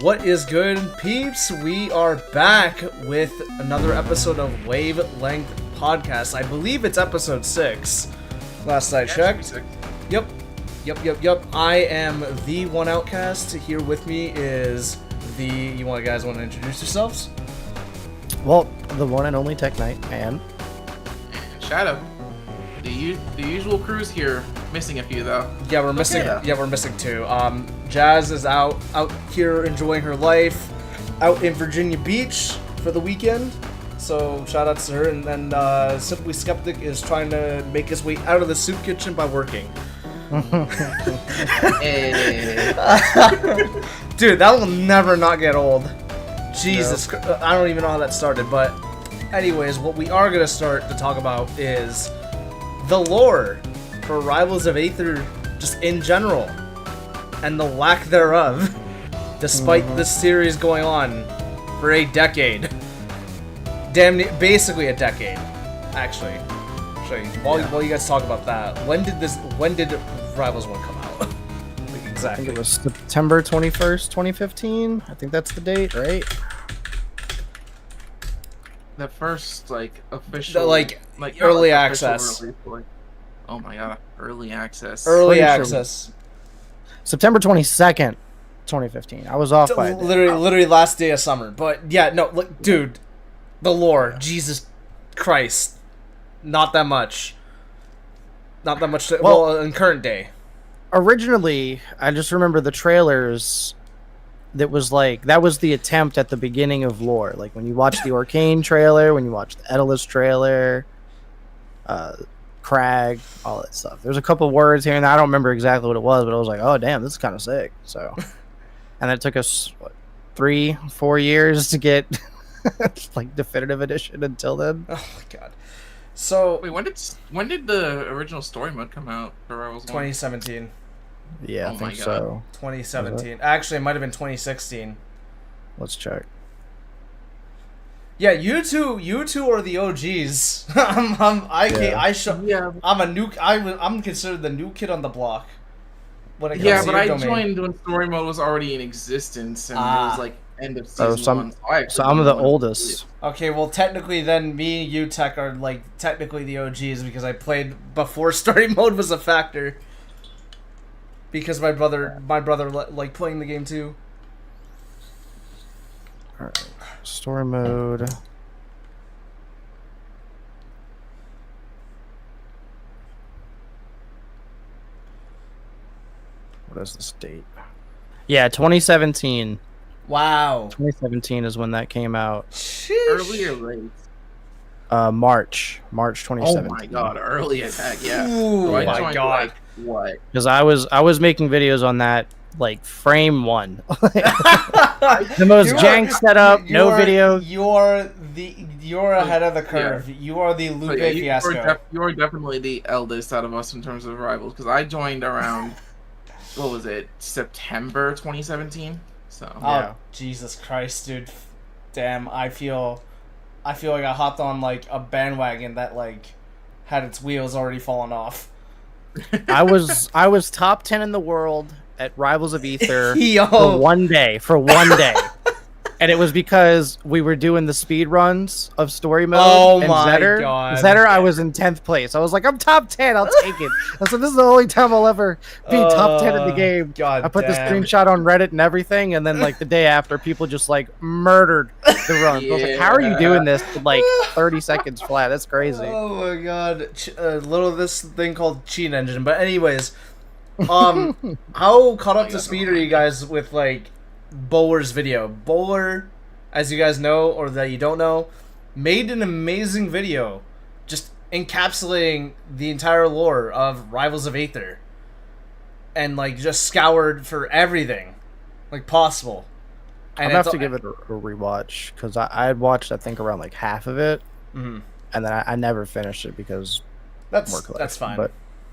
What is good, peeps? We are back with another episode of Wavlength Podcast. I believe it's episode 6. Last I checked. Yep. I am the one Outkast. Here with me is the... You guys want to introduce yourselves? Well, the one and only Tekknite, and Shadow. The usual crew's here. Missing a few though. Yeah, we're missing. Okay. Yeah, we're missing 2. Jazz is out here enjoying her life, out in Virginia Beach for the weekend. So shout out to her. And then Simply Skeptic is trying to make his way out of the soup kitchen by working. Dude, that will never not get old. Jesus, no. I don't even know how that started. But anyways, what we are gonna start to talk about is the lore for Rivals of Aether, just in general, and the lack thereof, despite this series going on for a decade. Damn near, basically a decade, actually. While you guys talk about that, when did Rivals 1 come out? Like, exactly. I think it was September 21st, 2015. I think that's the date, right? The first official early access. Oh my god, early access. Early access. September 22nd, 2015. I was off by literally last day of summer. But yeah, no, look, dude, the lore, Jesus Christ, not that much. Not that much. Well, in current day. Originally, I just remember the trailers. That was the attempt at the beginning of lore. Like when you watch the Arcane trailer, when you watch the Daedalus trailer, Crag, all that stuff. There's a couple words here and I don't remember exactly what it was, but I was like, oh damn, this is kind of sick. So, and it took us 3-4 years to get like definitive edition until then. Oh my god. So wait, when did the original story mode come out for Rivals 1? 2017. Yeah, I think so. 2017. Actually, it might have been 2016. Let's check. Yeah, you two are the OGs. I'm considered the new kid on the block. When it comes to but your I domain. joined when story mode was already in existence, and it was like end of season 1. So I'm the oldest. Okay, well technically then me and you Tech are like technically the OGs because I played before story mode was a factor. Because my brother liked playing the game too. Alright. Story mode. What is this date? Yeah, 2017. Wow. 2017 is when that came out. Sheesh. Early or late? March 2017. Oh my god, early attack, yeah. Ooh, so I my joined, god. What? Because I was making videos on that frame 1. The most jank setup, no video. You're ahead of the curve. Yeah. You are the Lupe Fiasco. You're definitely the eldest out of us in terms of Rivals because I joined around what was it, September 2017. So yeah. Jesus Christ, dude. Damn, I feel like I hopped on a bandwagon that had its wheels already fallen off. I was top 10 in the world at Rivals of Aether Yo. for one day. And it was because we were doing the speed runs of story mode. Oh and my Zetter, god. Zetter, I was in 10th place. I was like, I'm top 10, I'll take it. I said, this is the only time I'll ever be top 10 in the game. God I put damn. the screenshot on Reddit and everything, and then the day after, people just murdered the run. I was like, how are you doing this with 30 seconds flat? That's crazy. Oh my god. This thing called cheat engine. But anyways, how caught up to speed are you guys with Bowler's video? Bowler, as you guys know, or that you don't know, made an amazing video just encapsulating the entire lore of Rivals of Aether. And just scoured for everything possible. And I'll have to give it a rewatch because I had watched I think around half of it, and then I never finished it because that's fine. But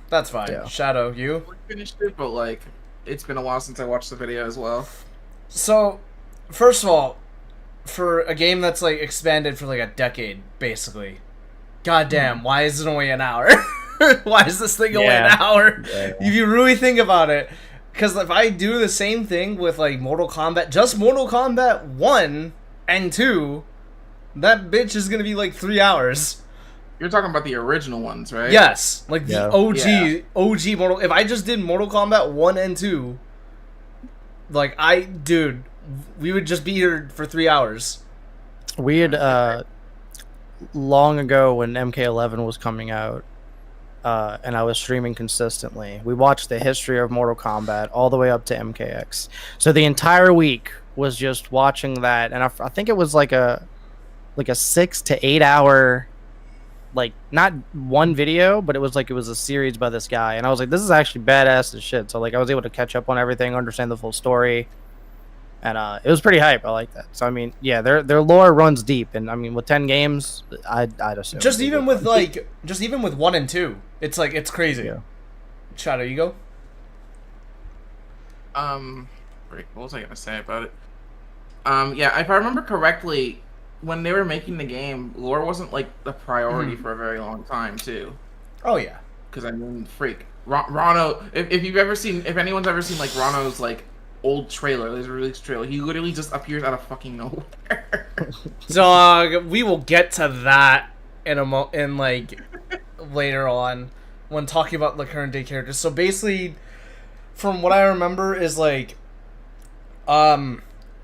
that's fine. Yeah. Shadow, you finished it, but it's been a while since I watched the video as well. So, first of all, for a game that's expanded for a decade, basically, goddamn, why is it only an hour? Why is this thing only an hour? Yeah. If you really think about it, Because if I do the same thing with like Mortal Kombat, just Mortal Kombat 1 and 2, that bitch is gonna be like 3 hours. You're talking about the original ones, right? Yes, like the Yeah. OG Mortal. If I just did Mortal Kombat 1 and 2, like dude, we would just be here for 3 hours. We had long ago when MK11 was coming out, and I was streaming consistently. We watched the history of Mortal Kombat all the way up to MKX. So the entire week was just watching that, and I think it was like a 6 to 8 hour, like not one video, but it was a series by this guy, and I was like, this is actually badass as shit. So like I was able to catch up on everything, understand the full story. And it was pretty hype. I like that. So I mean, yeah, their lore runs deep, and I mean, with 10 games, I'd assume. Just even with 1 and 2, it's like it's crazy. Yeah. Shadow, you go. What was I gonna say about it? Yeah, if I remember correctly, when they were making the game, lore wasn't like the priority for a very long time too. Oh yeah. Because I mean, Rano. If anyone's ever seen like Rano's like old trailer, his release trailer, he literally just appears out of fucking nowhere. Dog, we will get to that in like later on when talking about the current day characters. So basically, from what I remember, is like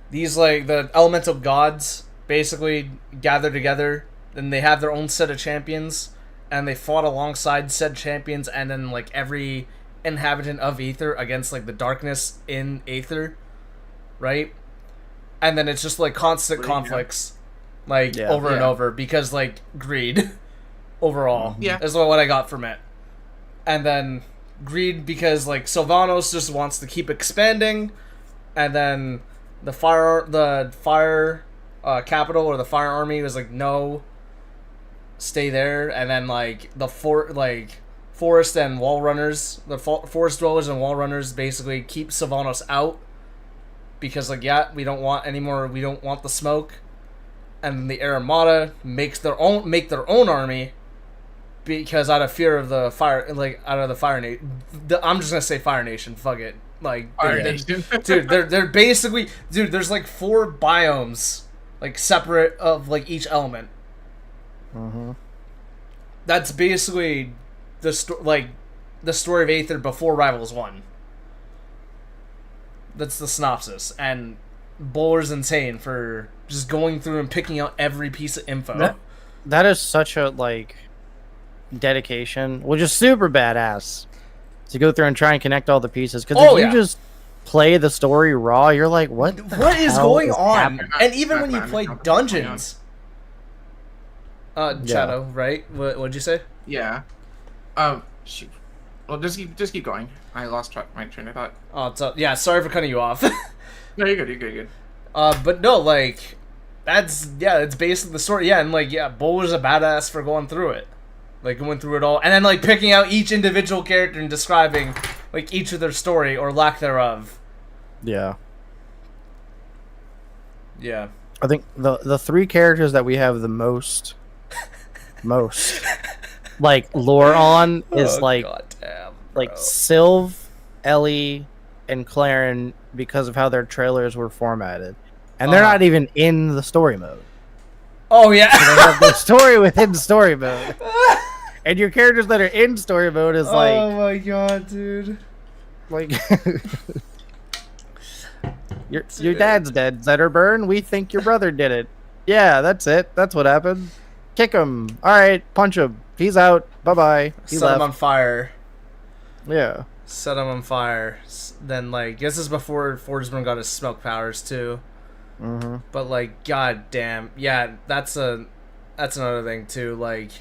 these like the elemental gods basically gather together, and they have their own set of champions, and they fought alongside said champions, and then like every inhabitant of Aether against like the darkness in Aether, right? And then it's just like constant conflicts, like over and over, because like greed overall is what I got from it. And then greed because like Sylvanos just wants to keep expanding, and then the fire capital or the fire army was like, no, stay there. And then like the forest and wall runners, the forest dwellers and wall runners basically keep Sylvanos out because like, yeah, we don't want the smoke. And the Armada make their own army because out of fear of the fire, like out of the Fire Nation. I'm just gonna say Fire Nation. Fuck it. Like Fire Nation. Dude, they're basically, dude. There's like 4 biomes, like separate of like each element. Mm-hmm. That's basically the story of Aether before Rivals 1. That's the synopsis, and Bowler's insane for just going through and picking out every piece of info. That is such a like dedication, which is super badass to go through and try and connect all the pieces. Because if you just play the story raw, you're like, what is going on? happening? And even when you play dungeons, Shadow, right? What'd you say? Yeah. Shoot. Well, just keep going. I lost my train of thought. Oh, yeah. Sorry for cutting you off. No, you're good. You're good. But no, like, it's basically the story. Yeah, and like, Bowler's a badass for going through it, like going through it all, and then like picking out each individual character and describing like each of their story or lack thereof. Yeah. Yeah. I think the 3 characters that we have the most like lore on is goddamn, like Sylv, Ellie, and Claren because of how their trailers were formatted, and they're not even in the story mode. Oh yeah, so they have the story within story mode, and your characters that are in story mode is like, oh my god, dude, like. Your dad's dead, Zetterburn. We think your brother did it. Yeah, that's it. That's what happened. Kick him. All right, punch him. He's out. Bye-bye. He set left. him on fire. Yeah. Set him on fire. Then, like, this is before Forgesman got his smoke powers, too. Mm-hmm. But, like, god damn. Yeah, that's another thing, too. Like,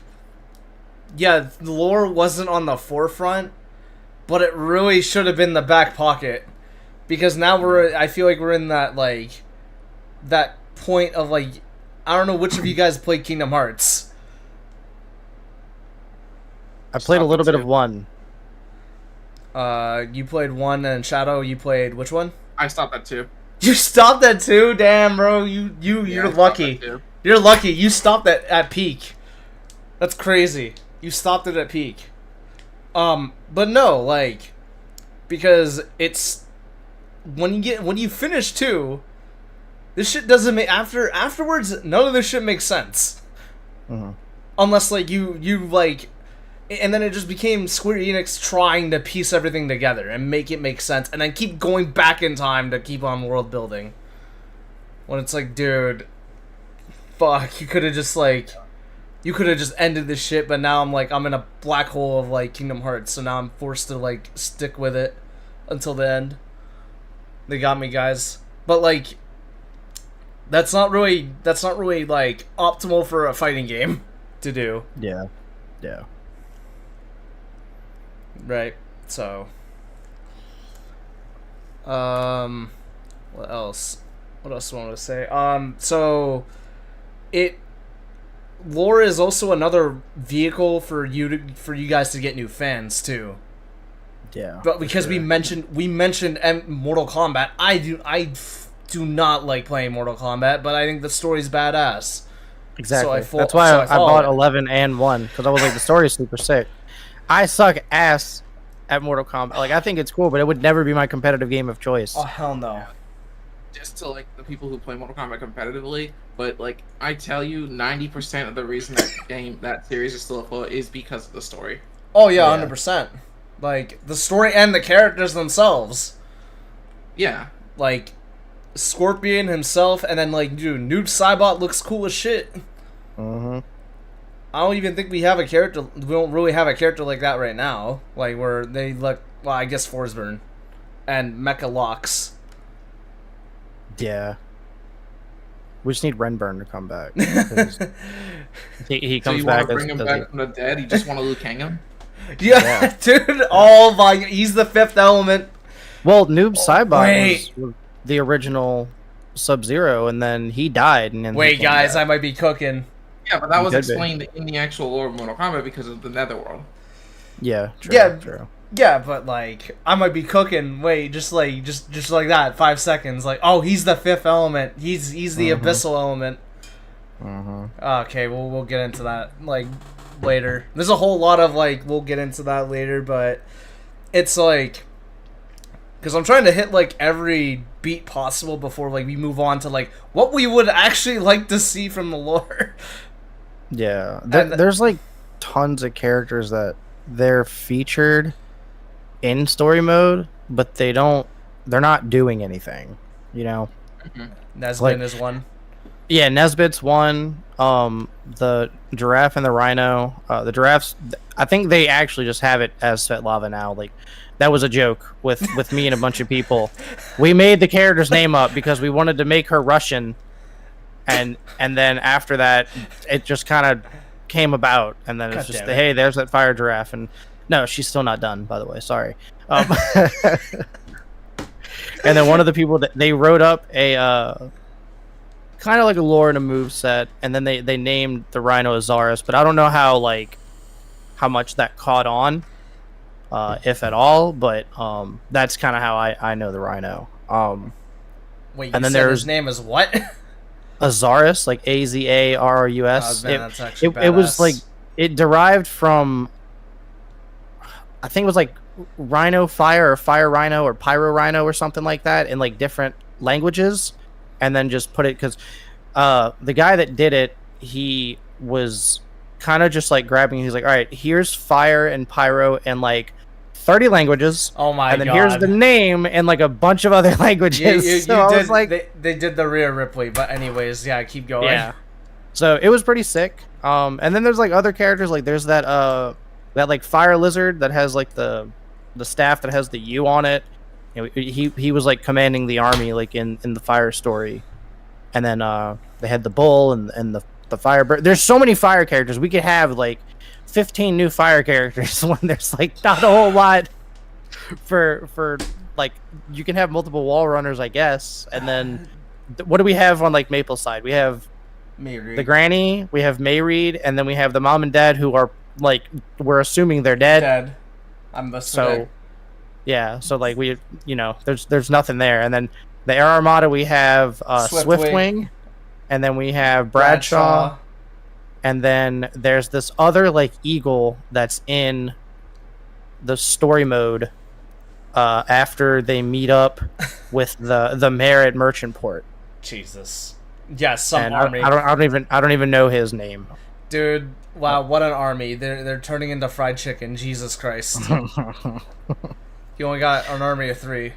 yeah, the lore wasn't on the forefront, but it really should have been the back pocket. Because now I feel like we're in that, like, that point of, like, I don't know which of you guys played Kingdom Hearts. I played a little bit of 1. You played 1, and Shadow, you played which one? I stopped at 2. You stopped at 2? Damn, bro, you're lucky. You're lucky. You stopped at peak. That's crazy. You stopped it at peak. But no, like, because it's when you finish 2, this shit doesn't make afterwards. None of this shit makes sense, unless like you like, and then it just became Square Enix trying to piece everything together and make it make sense, and then keep going back in time to keep on world building. When it's like, dude, fuck, you could have just ended this shit, but now I'm in a black hole of like Kingdom Hearts, so now I'm forced to like stick with it until the end. They got me, guys. But like that's not really like optimal for a fighting game to do. Yeah. Yeah. Right. So what else? What else do I want to say? So lore is also another vehicle for you guys to get new fans too. Yeah. But because we mentioned Mortal Kombat, I do not like playing Mortal Kombat, but I think the story's badass. Exactly. So that's why I bought it. 11 and 1, because I was like, the story's super sick. I suck ass at Mortal Kombat. Like, I think it's cool, but it would never be my competitive game of choice. Oh hell no. Just to like the people who play Mortal Kombat competitively, but like I tell you, 90% of the reason that series is still afloat is because of the story. Oh yeah, 100%. Like the story and the characters themselves. Yeah. Like Scorpion himself, and then like, dude, Noob Saibot looks cool as shit. I don't even think we have a character. We don't really have a character like that right now. Like where they look. Well, I guess Forsburn and Mecha Lox. Yeah. We just need Renburn to come back. he comes so you back. Want to bring him back from the dead? You just want to Liu Kang him? Yeah, dude. Oh my! He's the 5th element. Well, Noob Saibot was the original Sub-Zero, and then he died. And then wait, guys, I might be cooking. Yeah, but that was explained in the actual lore of Mortal Kombat because of the Netherworld. Yeah. True, yeah. True. Yeah, but like I might be cooking. Wait, just like that, 5 seconds. Like, oh, he's the 5th element. He's the abyssal element. Okay, we'll get into that like later. There's a whole lot of like we'll get into that later, but it's like because I'm trying to hit like every beat possible before like we move on to like what we would actually like to see from the lore. Yeah, there's like tons of characters that they're featured in story mode, but they're not doing anything, you know. Nesbit is one. Yeah, Nesbit's one. The giraffe and the rhino. The giraffes, I think they actually just have it as Svetlana now. Like, that was a joke with me and a bunch of people. We made the character's name up because we wanted to make her Russian, and then after that, it just kind of came about, and then it's just hey, there's that fire giraffe. And no, she's still not done, by the way. Sorry. And then one of the people that they wrote up a kind of like a lore and a move set, and then they named the rhino Azaris, but I don't know how much that caught on, if at all. But that's kind of how I know the rhino. Wait, and then his name is what? Azaris, like Azarus. Oh, man, that's actually it was like it derived from, I think it was like Rhino Fire or Fire Rhino or Pyro Rhino or something like that in like different languages, and then just put it because the guy that did it, he was kind of just like grabbing. He's like, all right, here's Fire and Pyro in like 30 languages. Oh my god! And then here's the name in like a bunch of other languages. So I was like, they did the Rhea Ripley, but anyways, yeah, keep going. Yeah. So it was pretty sick. And then there's like other characters, like there's that like fire lizard that has like the staff that has the U on it. You know, he was like commanding the army like in the fire story. And then they had the bull and the fire bird. There's so many fire characters. We could have like 15 new fire characters when there's like not a whole lot for like you can have multiple wall runners, I guess. And then what do we have on like Maple side? We have Mayreed. The granny, we have Mayreed, and then we have the mom and dad who are like we're assuming they're dead. I'm the so yeah, so like we there's nothing there. And then the Air Armada, we have Swiftwing, and then we have Bradshaw. And then there's this other like eagle that's in the story mode after they meet up with the mayor at Merchant Port. Jesus. Yes, some And army. I don't even know his name. Dude, wow, what an army. They're turning into fried chicken. Jesus Christ. You only got an army of 3.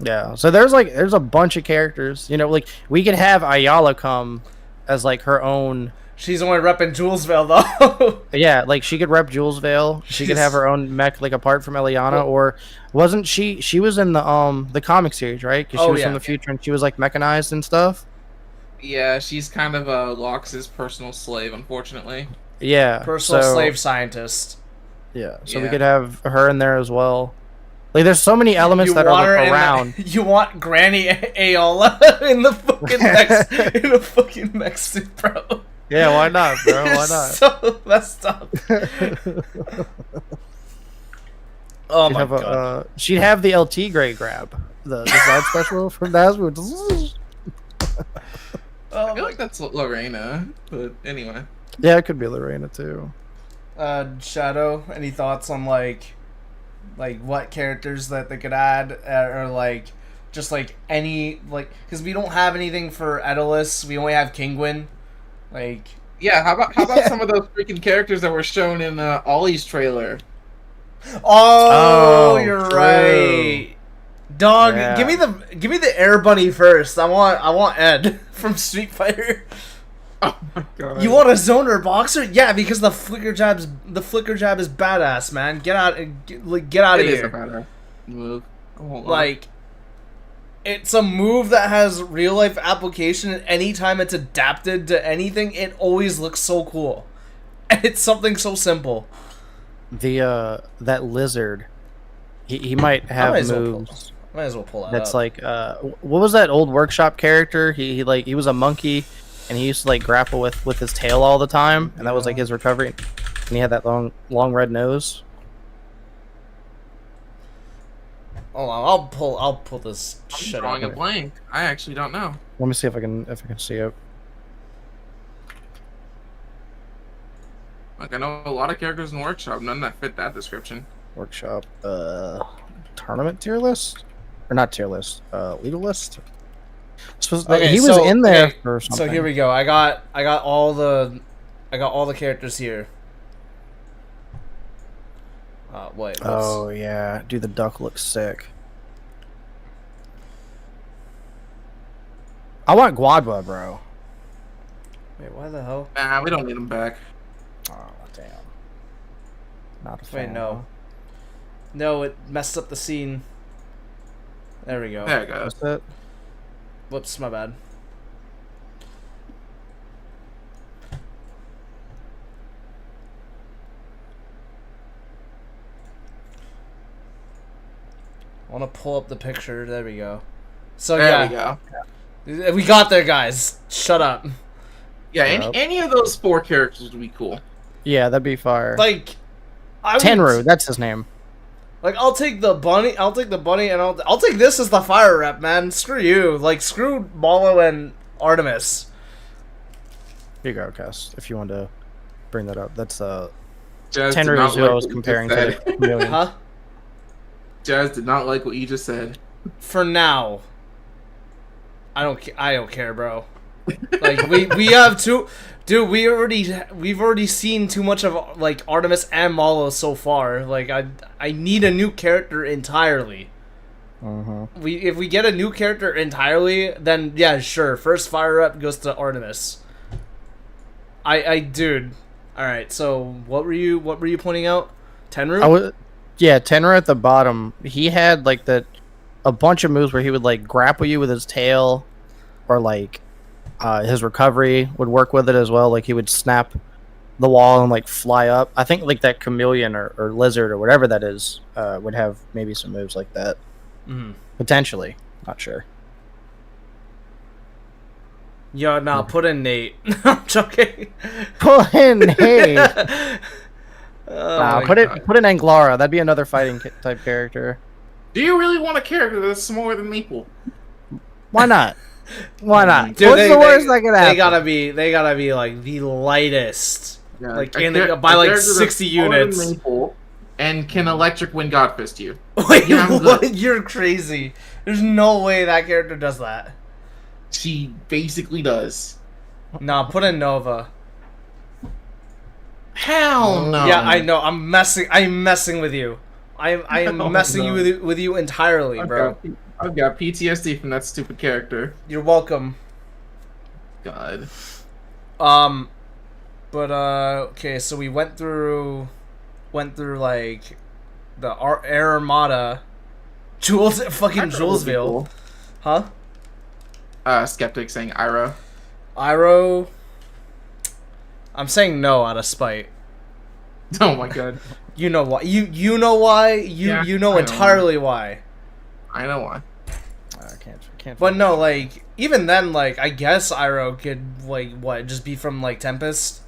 Yeah, so there's a bunch of characters. You know, like we could have Ayala come as like her own. She's only repping Julesville though. Yeah, like she could rep Julesvale. She could have her own mech, like apart from Eliana. Or wasn't she? She was in the comic series, right? Because she was from the future and she was like mechanized and stuff. Yeah, she's kind of Lox's personal slave, unfortunately. Yeah, Personal slave scientist. Yeah, so we could have her in there as well. Like, there's so many elements that are like around. You want Granny Ayala in the fucking mech suit, bro. Yeah, why not, bro? Why not? So messed up. Oh my god. She'd have the LT Grey grab, the side special from Nazwood. I feel like that's Lorena, but anyway. Yeah, it could be Lorena too. Shadow, any thoughts on like what characters that they could add, or like just like any like, because we don't have anything for Edelus, we only have Kingwin. Like, yeah, how about some of those freaking characters that were shown in Ollie's trailer? Oh, you're true. Right, dog. Yeah. Give me the Air Bunny first. I want Ed from Street Fighter. Oh my god! You want a zoner boxer? Yeah, because the flicker jab is badass, man. Get out of here. It is a badass move. Like, it's a move that has real life application, and anytime it's adapted to anything, it always looks so cool. And it's something so simple. That lizard, he might have moves. Might as well pull that. That's up. like what was that old workshop character? He was a monkey. And he used to like grapple with his tail all the time, and that was like his recovery. And he had that long red nose. Hold on, I'll pull this shit I'm drawing up. a blank. I actually don't know. Let me see if I can see it. Like, I know a lot of characters in Workshop, none that fit that description. Workshop tournament tier list, or not tier list, leader list. He was in there for something. So here we go. I got all the characters here. Wait. Oh yeah, dude, the duck looks sick. I want Guadua, bro. Wait, why the hell? Nah, we don't need him back. Oh damn. Not a Wait, fan. no. No, it messed up the scene. There we go. There it goes. That's it. Whoops, my bad. I want to pull up the picture. There we go. So There we go. we got there, guys. Shut up. Yeah, any of those 4 characters would be cool. Yeah, that'd be fire. Like, Tenru, that's his name. Like, I'll take the bunny, and I'll take this as the fire rep, man. Screw you. Like, screw Malo and Artemis. Here you go, Outkast, if you want to bring that up. That's Jazz Tenru is who I was comparing to the chameleon. Huh? Jazz did not like what you just said. For now. I don't care, bro. Like, we have two... Dude, we've already seen too much of like Artemis and Malo so far. Like, I need a new character entirely. If we get a new character entirely, then yeah, sure. First fire up goes to Artemis. Dude. All right. So what were you pointing out? Tenru? Tenru at the bottom. He had like a bunch of moves where he would like grapple you with his tail, or like. His recovery would work with it as well. Like, he would snap the wall and like fly up. I think like that chameleon or lizard or whatever that is would have maybe some moves like that. Potentially, not sure. Yo, nah, put in Nate. I'm joking. Put in Nate. Put in Anglara. That'd be another fighting type character. Do you really want a character that's smaller than Maple? Why not? Why not? Dude, What's the worst that could happen? They gotta be like the lightest, Yeah, like by like 60 units. Maple and can Electric Wind God Fist you. Wait, Yeah, I'm what? good. You're crazy. There's no way that character does that. She basically does. Nah, put in Nova. Hell no. Yeah, I know. I'm messing with you. I am Oh, messing no. with you entirely, bro. I've got PTSD from that stupid character. You're welcome. God. But okay, so we went through like the Air Armada, fucking Julesville, huh? Skeptic saying Iro. Iro. I'm saying no out of spite. Oh my god. You know why? You know why? You know entirely why. I know why. I can't. But no, like even then, like I guess Iro could like what just be from like Tempest.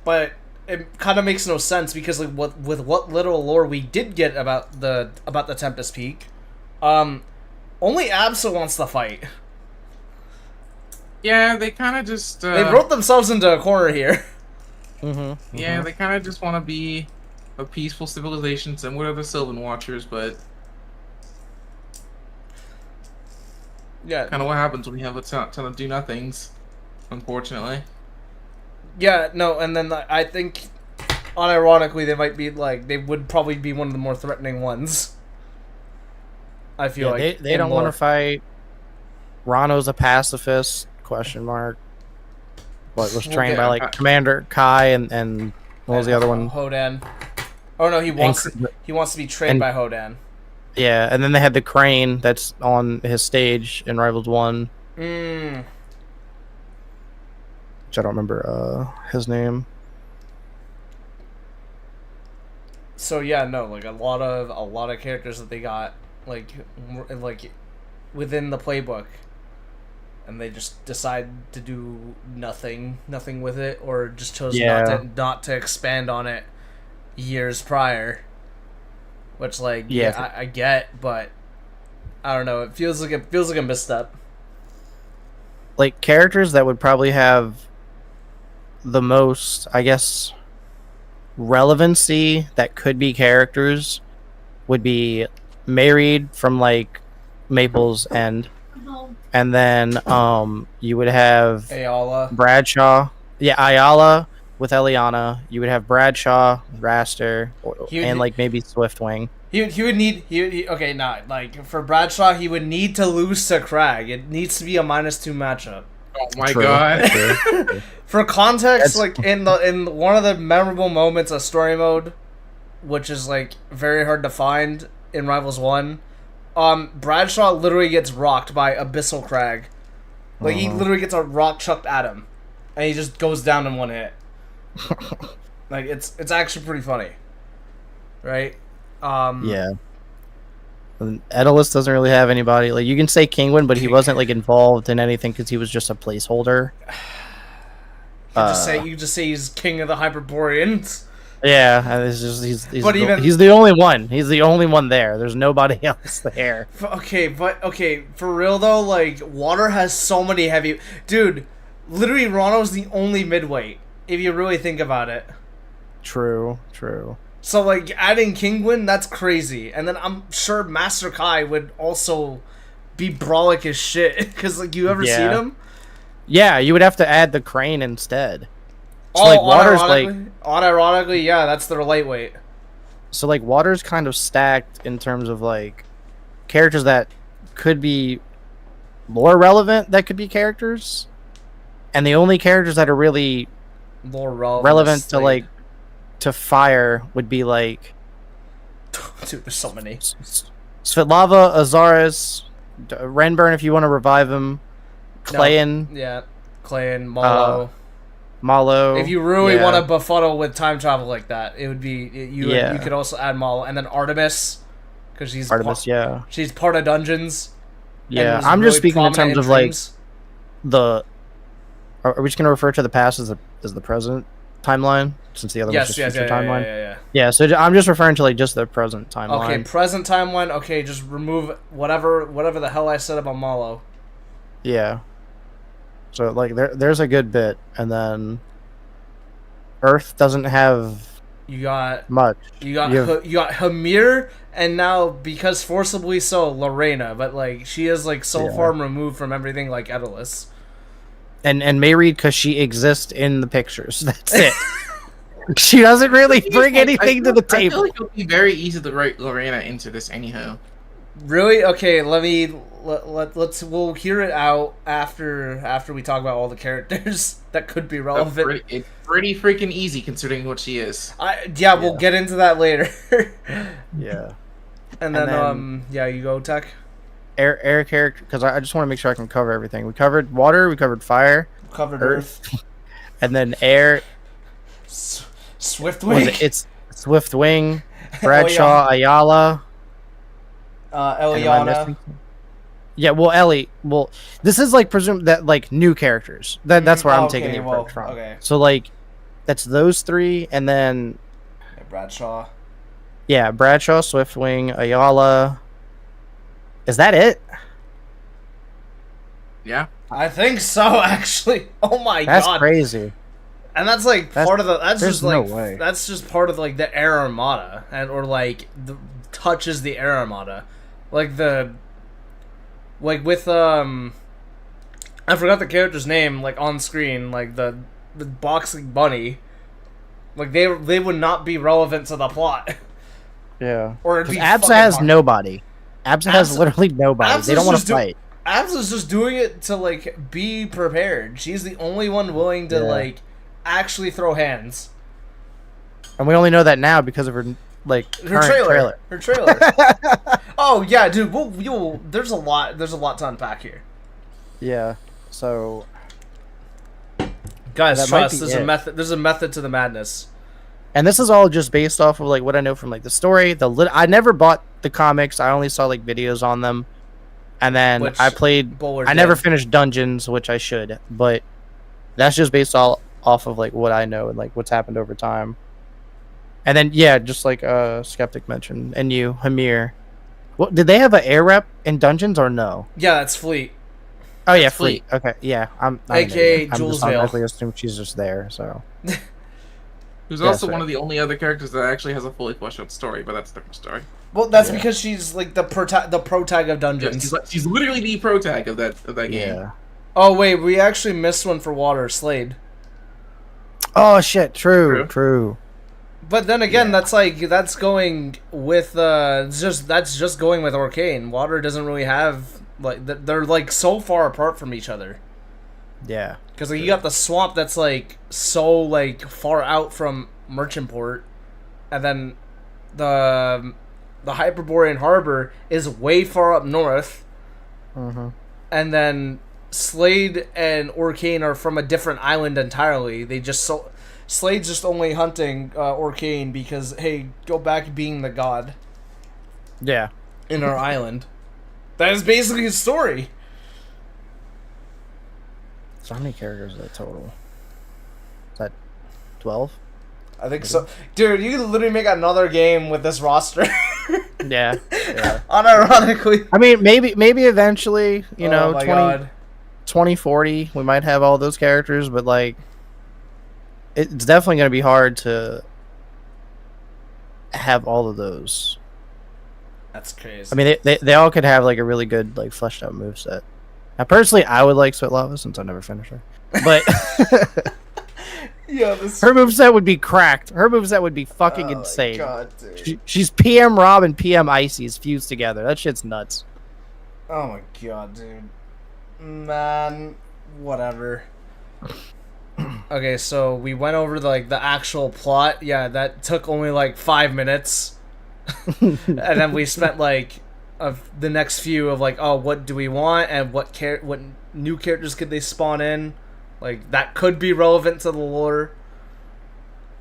But it kind of makes no sense because like with what little lore we did get about the Tempest Peak, only Absol wants to fight. Yeah, they kind of just. They wrote themselves into a corner here. Yeah, they kind of just want to be a peaceful civilization similar to the Sylvan Watchers, but Yeah. kind of what happens when you have a ton of do nothings, unfortunately. Yeah, no, and then I think, unironically, they would probably be one of the more threatening ones. I feel like they don't want to fight. Rano's a pacifist? Question mark. What was trained by like Commander Kai and what was the other one? Hodan. Oh no, he wants to be trained by Hodan. Yeah, and then they had the Crane that's on his stage in Rivals 1. Which I don't remember his name. So yeah, no, like a lot of characters that they got like within the playbook, and they just decide to do nothing with it, or just chose not to expand on it years prior. Which I get, but I don't know. It feels like a misstep. Like characters that would probably have the most, I guess, relevancy that could be characters would be Married from like Maple's End, and then you would have Ayala. Bradshaw. Yeah, Ayala with Eliana. You would have Bradshaw, Raster, and like maybe Swiftwing. He would need okay, not like for Bradshaw he would need to lose to Crag. It needs to be a -2 matchup. Oh my god. True. For context, like in one of the memorable moments of story mode, which is like very hard to find in Rivals 1, Bradshaw literally gets rocked by Abyssal Crag. Like he literally gets a rock chucked at him, and he just goes down in one hit. Like it's actually pretty funny, right? Yeah. And Edelus doesn't really have anybody. Like you can say Kingwin, but he wasn't like involved in anything because he was just a placeholder. You just say he's king of the Hyperboreans. Yeah, and it's just he's he's the only one. He's the only one there. There's nobody else there. Okay, for real though, like Water has so many heavy. Dude, literally Rano's the only midweight if you really think about it. True. So like adding Kingwin, that's crazy. And then I'm sure Master Kai would also be brawlic as shit because like you ever seen him? Yeah, you would have to add the Crane instead. So, like Water's unironically, yeah, that's their lightweight. So like Water's kind of stacked in terms of like characters that could be lore relevant that could be characters. And the only characters that are really lore relevant to like to fire would be like dude, there's so many. Svetlava, Azaris, Renburn if you want to revive him, Klayan. No, yeah, Klayan, Malo. Malo. If you really want to befuddle with time travel like that, it would be you could also add Malo, and then Artemis because she's she's part of Dungeons. Yeah, I'm just speaking in terms of like the. Are we just gonna refer to the past as the present timeline since the other one's just future timeline? Yeah. So I'm just referring to like just the present timeline. Okay, present timeline. Okay, just remove whatever the hell I said about Malo. Yeah. So like there's a good bit, and then Earth doesn't have You got much. You got Hamir, and now because forcibly so, Lorena. But like she is like so far removed from everything like Edelus. And Mayreed because she exists in the pictures. That's it. She doesn't really bring anything to the table. I feel like it'll be very easy to write Lorena into this anyhow. Really? Okay, we'll hear it out after we talk about all the characters that could be relevant. It's pretty freaking easy considering what she is. We'll get into that later. Yeah. And then you go Tech. Air character, because I just want to make sure I can cover everything. We covered water, we covered fire, we covered earth, and then air. Swiftwing. It's Swiftwing, Bradshaw, Ayala. Eliana. Yeah, well, Ellie. Well, this is like presumed that like new characters. That's where I'm taking the approach from. Okay. So like, that's those three, and then Bradshaw. Yeah, Bradshaw, Swiftwing, Ayala. Is that it? Yeah, I think so. Actually, oh my god, that's crazy. And that's like part of the. That's just like no way. That's just part of like the Air Armada, or like touches the Air Armada, like with I forgot the character's name, like on screen, like the boxing bunny, like they would not be relevant to the plot. Yeah, or because Absa has nobody. Absa has literally nobody. They don't want to fight. Absa's just doing it to like be prepared. She's the only one willing to like actually throw hands. And we only know that now because of her like her trailer. Her trailer. Oh yeah, dude. There's a lot to unpack here. Yeah. So, guys, trust. There's a method. There's a method to the madness. And this is all just based off of like what I know from like the story. I never bought the comics. I only saw like videos on them. And then I played. I never finished Dungeons, which I should. But that's just based off of like what I know and like what's happened over time. And then just like Skeptic mentioned, and you, Hamir. Well, did they have an air rep in Dungeons or no? Yeah, that's Fleet. Oh yeah, Fleet. Okay, yeah, I'm AKA Jules Vale. I assume she's just there. So. Who's also one of the only other characters that actually has a fully fleshed out story, but that's a different story. Well, that's because she's like the protag of Dungeons. Yeah, she's literally the protag of that game. Yeah. Oh wait, we actually missed one for water, Slade. Oh shit! True. But then again, that's going with that's just going with Arcane. Water doesn't really have like they're like so far apart from each other. Yeah. Because like, you got the swamp that's like so like far out from Merchantport, and then the Hyperborean Harbor is way far up north. Mm-hmm. And then Slade and Arcane are from a different island entirely. Slade's just only hunting Arcane because hey, go back being the god. Yeah. In our island. That is basically his story. So how many characters is that total? Is that 12? I think so. Dude, you could literally make another game with this roster. Yeah. Unironically. I mean, maybe eventually, 2040, we might have all those characters, but like, it's definitely going to be hard to have all of those. That's crazy. I mean, they all could have like a really good like fleshed out moveset. Now, personally, I would like Sweat Lava since I never finished her. But her moveset would be cracked. Her moveset would be fucking insane. God, dude. She's PM Rob and PM Icy's fused together. That shit's nuts. Oh my god, dude. Man, whatever. Okay, so we went over the actual plot. Yeah, that took only like 5 minutes. And then we spent like the next few of like, oh, what do we want and what new characters could they spawn in, like that could be relevant to the lore.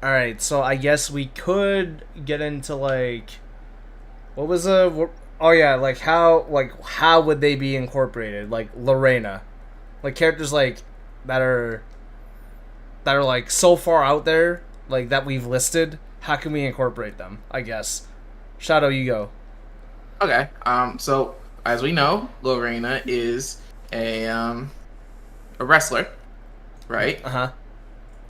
All right, so I guess we could get into like, what was like how would they be incorporated, like Lorena, like characters like that are like so far out there like that we've listed. How can we incorporate them? I guess. Shadow, you go. Okay. So as we know, Lorena is a wrestler, right?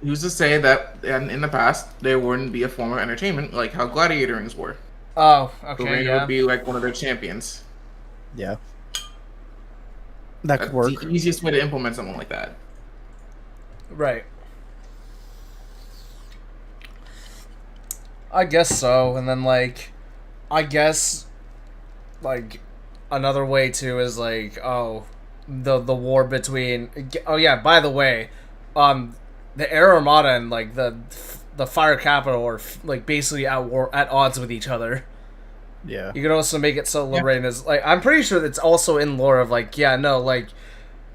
who's to say that in the past there wouldn't be a form of entertainment like how gladiator rings were? Oh, The okay, Reign yeah. would be like one of their champions. Yeah. That could That's work. the easiest way to implement something like that. Right. I guess so, and then like, I guess, like, another way too is like, oh, the war between. Oh yeah, by the way, the Air Armada and like the Fire Capital are like basically at odds with each other. Yeah. You could also make it so Lorena's like, I'm pretty sure that's also in lore of like, yeah, no, like,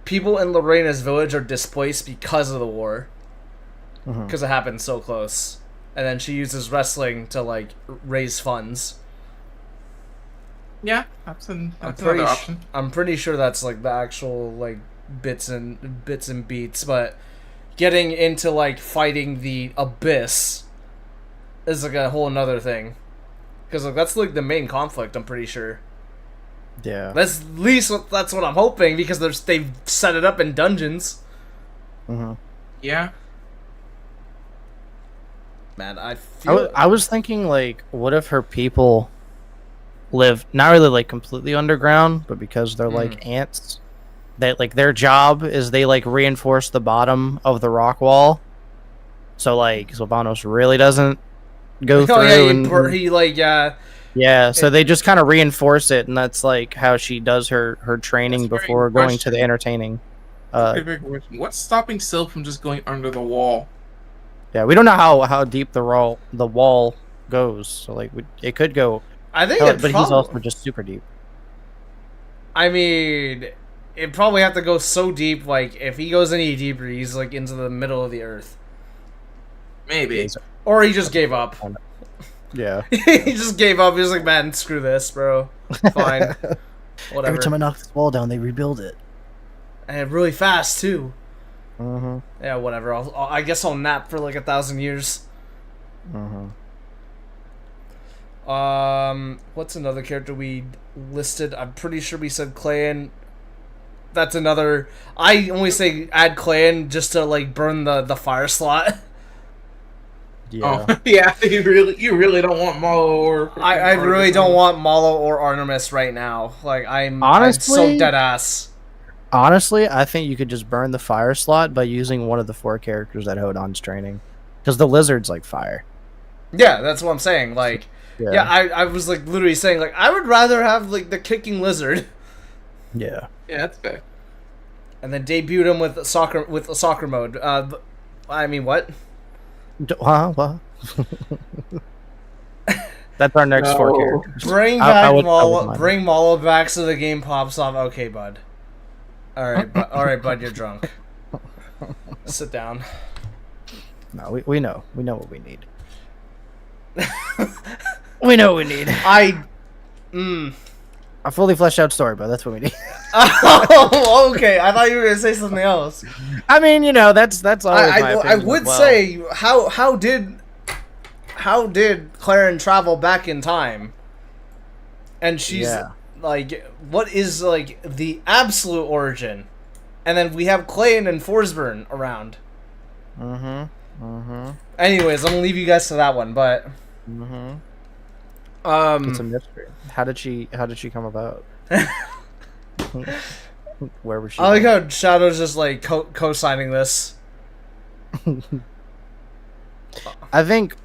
people in Lorena's village are displaced because of the war, because it happened so close, and then she uses wrestling to like raise funds. Yeah, that's another option. I'm pretty sure that's like the actual like bits and beats, but getting into like fighting the abyss is like a whole another thing, because like that's like the main conflict. I'm pretty sure. Yeah. That's at least that's what I'm hoping, because they've set it up in dungeons. Yeah. Man, I feel I was thinking, like, what if her people live not really like completely underground, but because they're like ants, that like their job is they like reinforce the bottom of the rock wall, so like Sylvanos really doesn't go through. Oh yeah, he like yeah, so they just kind of reinforce it, and that's like how she does her training before going to the entertaining. What's stopping Syl from just going under the wall? Yeah, we don't know how deep the wall goes, so like it could go. I think, but he's also just super deep. I mean, it probably have to go so deep. Like, if he goes any deeper, he's like into the middle of the earth. Maybe. Or he just gave up. Yeah. He just gave up. He was like, man, screw this, bro. Fine. Whatever. Every time I knock this wall down, they rebuild it. And really fast, too. Mm-hmm. Yeah, whatever. I guess I'll nap for like 1,000 years. Mm-hmm. What's another character we listed? I'm pretty sure we said Clan. That's another. I only say add Clan just to like burn the fire slot. Yeah. Oh, yeah. You really don't want Malo or. I really don't want Malo or Artemis right now. Like I'm so dead ass. Honestly, I think you could just burn the fire slot by using one of the 4 characters that Hodon's training, because the lizard's like fire. Yeah, that's what I'm saying. Like, yeah, I was like literally saying like I would rather have like the kicking lizard. Yeah. Yeah, that's fair. And then debut him with soccer mode. I mean, what? What? That's our next 4 characters. Bring back Malo. Bring Malo back so the game pops off. Okay, bud. All right, bud. You're drunk. Sit down. No, we know. We know what we need. We know what we need. A fully fleshed out story, bro. That's what we need. Oh, okay. I thought you were gonna say something else. I mean, you know, that's always my opinion. I would say how did Claren travel back in time? And she's like, what is like the absolute origin? And then we have Clayton and Forsburn around. Anyways, I'm gonna leave you guys to that one, but it's a mystery. How did she come about? Where was she? I like how Shadow's just like co-signing this. I think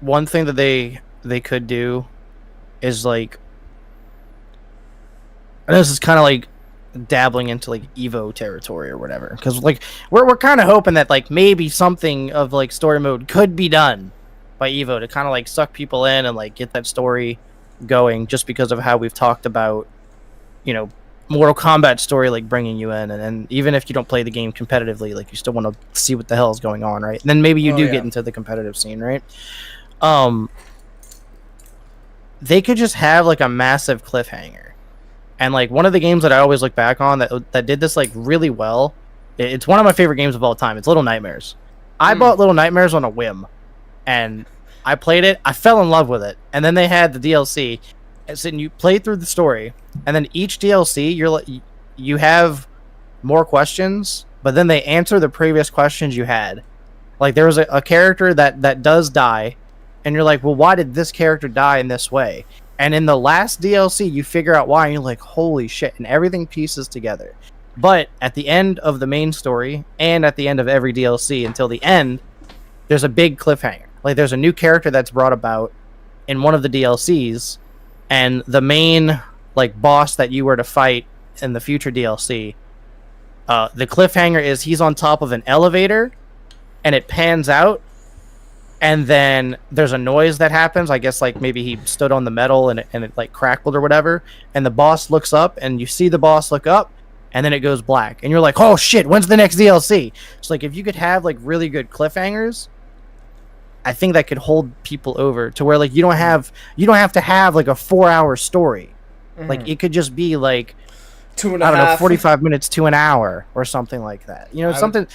one thing that they could do is like, and this is kind of like dabbling into like Evo territory or whatever, because like we're kind of hoping that like maybe something of like story mode could be done by Evo to kind of like suck people in and like get that story going, just because of how we've talked about, you know, Mortal Kombat story, like bringing you in, and even if you don't play the game competitively, like you still want to see what the hell is going on, right? And then maybe you do get into the competitive scene, right? They could just have like a massive cliffhanger. And like one of the games that I always look back on that did this like really well, it's one of my favorite games of all time. It's Little Nightmares. I bought Little Nightmares on a whim, and I played it. I fell in love with it. And then they had the DLC, and so you play through the story, and then each DLC you have more questions, but then they answer the previous questions you had, Like there was a character that does die, and you're like, well, why did this character die in this way? And in the last DLC, you figure out why, and you're like, holy shit, and everything pieces together. But at the end of the main story, and at the end of every DLC until the end, there's a big cliffhanger. Like there's a new character that's brought about in one of the DLCs, and the main like boss that you were to fight in the future DLC, the cliffhanger is he's on top of an elevator, and it pans out, and then there's a noise that happens. I guess like maybe he stood on the metal and it like crackled or whatever, and the boss looks up, and you see the boss look up, and then it goes black, and you're like, oh shit, when's the next DLC? So like if you could have like really good cliffhangers, I think that could hold people over to where like you don't have to have like a 4-hour story. Like it could just be like 45 minutes to an hour or something like that. You know, something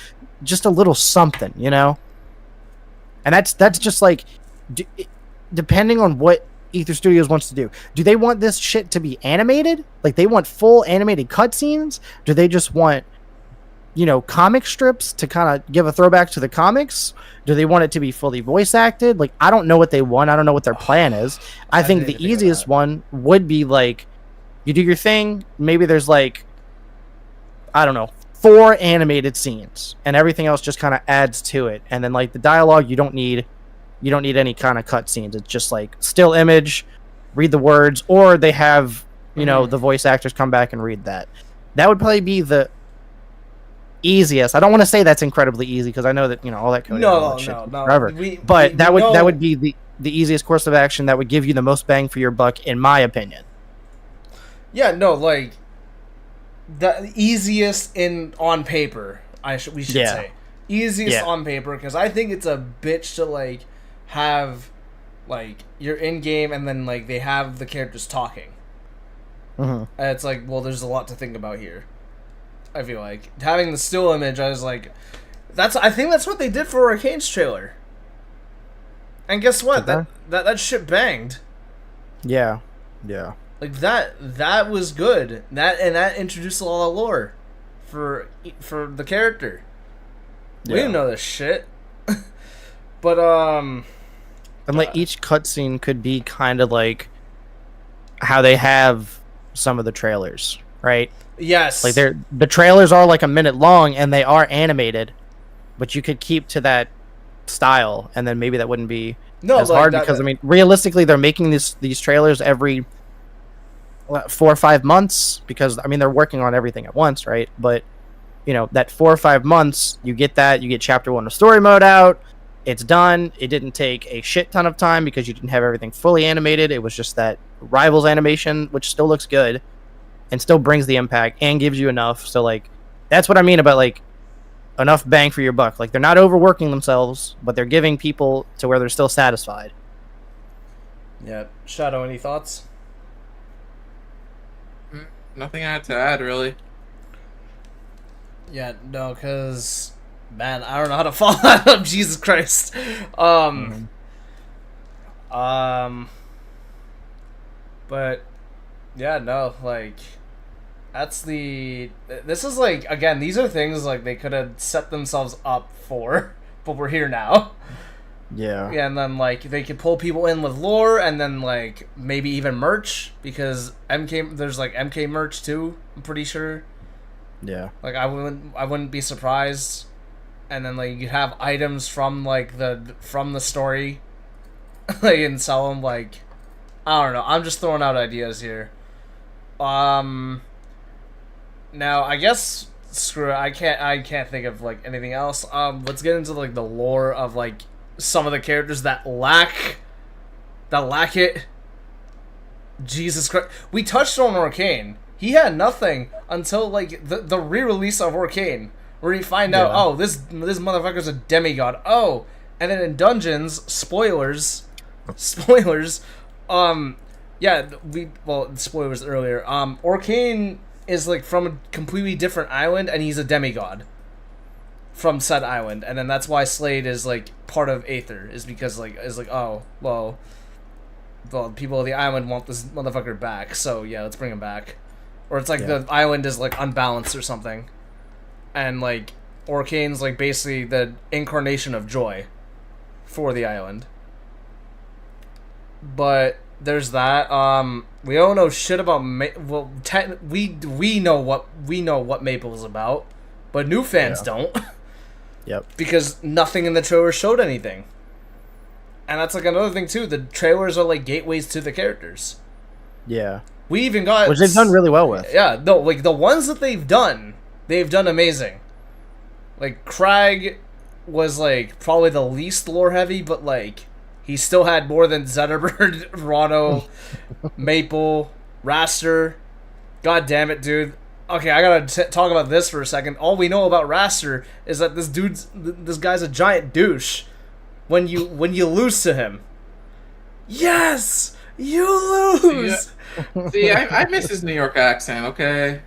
just a little something, you know? And that's just like depending on what Aether Studios wants to do. Do they want this shit to be animated? Like they want full animated cutscenes? Do they just want, you know, comic strips to kind of give a throwback to the comics? Do they want it to be fully voice acted? Like I don't know what they want. I don't know what their plan is. I think the easiest one would be like you do your thing, maybe there's like, I don't know, 4 animated scenes, and everything else just kind of adds to it. And then like the dialogue, you don't need any kind of cutscenes. It's just like still image, read the words, or they have, you know, the voice actors come back and read that. That would probably be the easiest. I don't want to say that's incredibly easy because I know that, you know, all that code forever. But that would be the easiest course of action that would give you the most bang for your buck, in my opinion. Yeah, no, like the easiest on paper. We should say easiest on paper, because I think it's a bitch to like have like you're in game and then like they have the characters talking. And it's like, well, there's a lot to think about here. I feel like having the still image, I was like, I think that's what they did for Arcane's trailer. And guess what? That shit banged. Yeah. Like that was good. That introduced a lot of lore for the character. We didn't know this shit. But and like each cutscene could be kind of like how they have some of the trailers, right? Yes. Like the trailers are like a minute long and they are animated, but you could keep to that style, and then maybe that wouldn't be as hard because I mean realistically they're making these trailers every 4 or 5 months, because I mean they're working on everything at once, right? But you know, that 4 or 5 months, you get chapter 1 of story mode out, it's done. It didn't take a shit ton of time because you didn't have everything fully animated. It was just that Rivals animation, which still looks good and still brings the impact and gives you enough. So like that's what I mean about like enough bang for your buck. Like they're not overworking themselves, but they're giving people to where they're still satisfied. Yeah. Shadow, any thoughts? Nothing I had to add, really. Yeah, no, because, man, I don't know how to follow that up. Jesus Christ. But, yeah, no, like, this is, like, again, these are things, like, they could have set themselves up for, but we're here now. Yeah. Yeah, and then, like, they could pull people in with lore, and then, like, maybe even merch, because there's, like, MK merch, too, I'm pretty sure. Yeah. Like, I wouldn't be surprised. And then, like, you have items from, like, from the story, like, and sell them, like, I don't know, I'm just throwing out ideas here. Now, I guess, screw it, I can't think of, like, anything else. Let's get into, like, the lore of, like, some of the characters that lack it. Jesus Christ. We touched on Arcane. He had nothing until like the re-release of Arcane, where you find out, oh, this motherfucker's a demigod. Oh, and then in Dungeons, spoilers. Spoilers earlier. Arcane is like from a completely different island, and he's a demigod from said island, and then that's why Slade is like part of Aether, is because oh well, the people of the island want this motherfucker back, so yeah, let's bring him back. Or it's like the island is like unbalanced or something, and like Orcane's like basically the incarnation of joy for the island. But there's that. We don't know shit about we know what Maple is about, but new fans don't. Yep. Because nothing in the trailer showed anything. And that's like another thing too. The trailers are like gateways to the characters. Yeah. We even got, which they've done really well with. Yeah, no, like the ones that they've done amazing. Like Crag was like probably the least lore heavy, but like he still had more than Zetterbird, Rano, Maple, Raster. God damn it, dude. Okay, I gotta talk about this for a second. All we know about Raster is that this guy's a giant douche. When you lose to him, yes, you lose. See, I miss his New York accent. Okay.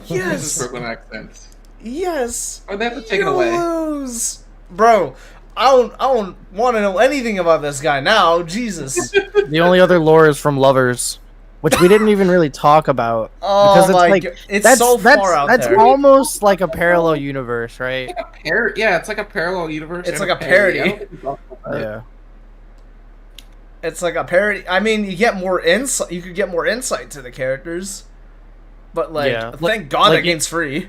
Yes. His Brooklyn accent. Yes. Or they have to take it away. Lose. Bro, I don't want to know anything about this guy now. Jesus. The only other lore is from Lovers, which we didn't even really talk about. Oh because it's my like, god, it's so far out that's there. That's almost like a parallel universe, right? Yeah, it's like a parallel universe. It's like a parody. Yeah. It's like a parody. I mean, you get more insight. You could get more insight to the characters, but like, thank God that game's free.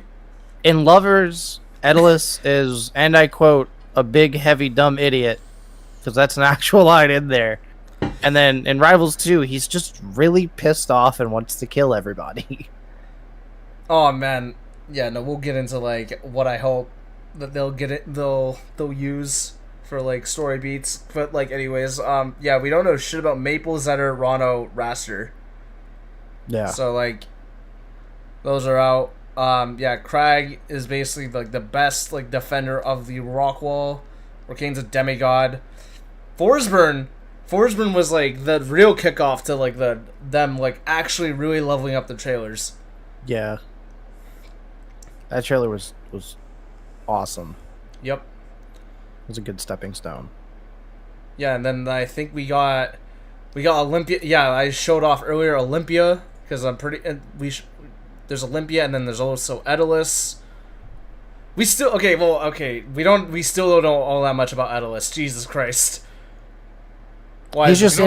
In Lovers, Edalus is, and I quote, a big, heavy, dumb idiot, because that's an actual line in there. And then in Rivals 2, he's just really pissed off and wants to kill everybody. Oh man, yeah. No, we'll get into like what I hope that they'll use for like story beats. But like, anyways, yeah, we don't know shit about Maple, Zetter, Rano, Raster. Yeah. So like, those are out. Yeah, Crag is basically like the best like defender of the rock wall. Orcane's a demigod. Forsburn was like the real kickoff to like them like actually really leveling up the trailers. Yeah. That trailer was awesome. Yep. It was a good stepping stone. Yeah, and then I think we got Olympia. Yeah, I showed off earlier Olympia because I'm pretty. There's Olympia, and then there's also Edalus. We still we still don't know all that much about Edalus. Jesus Christ. Why he's just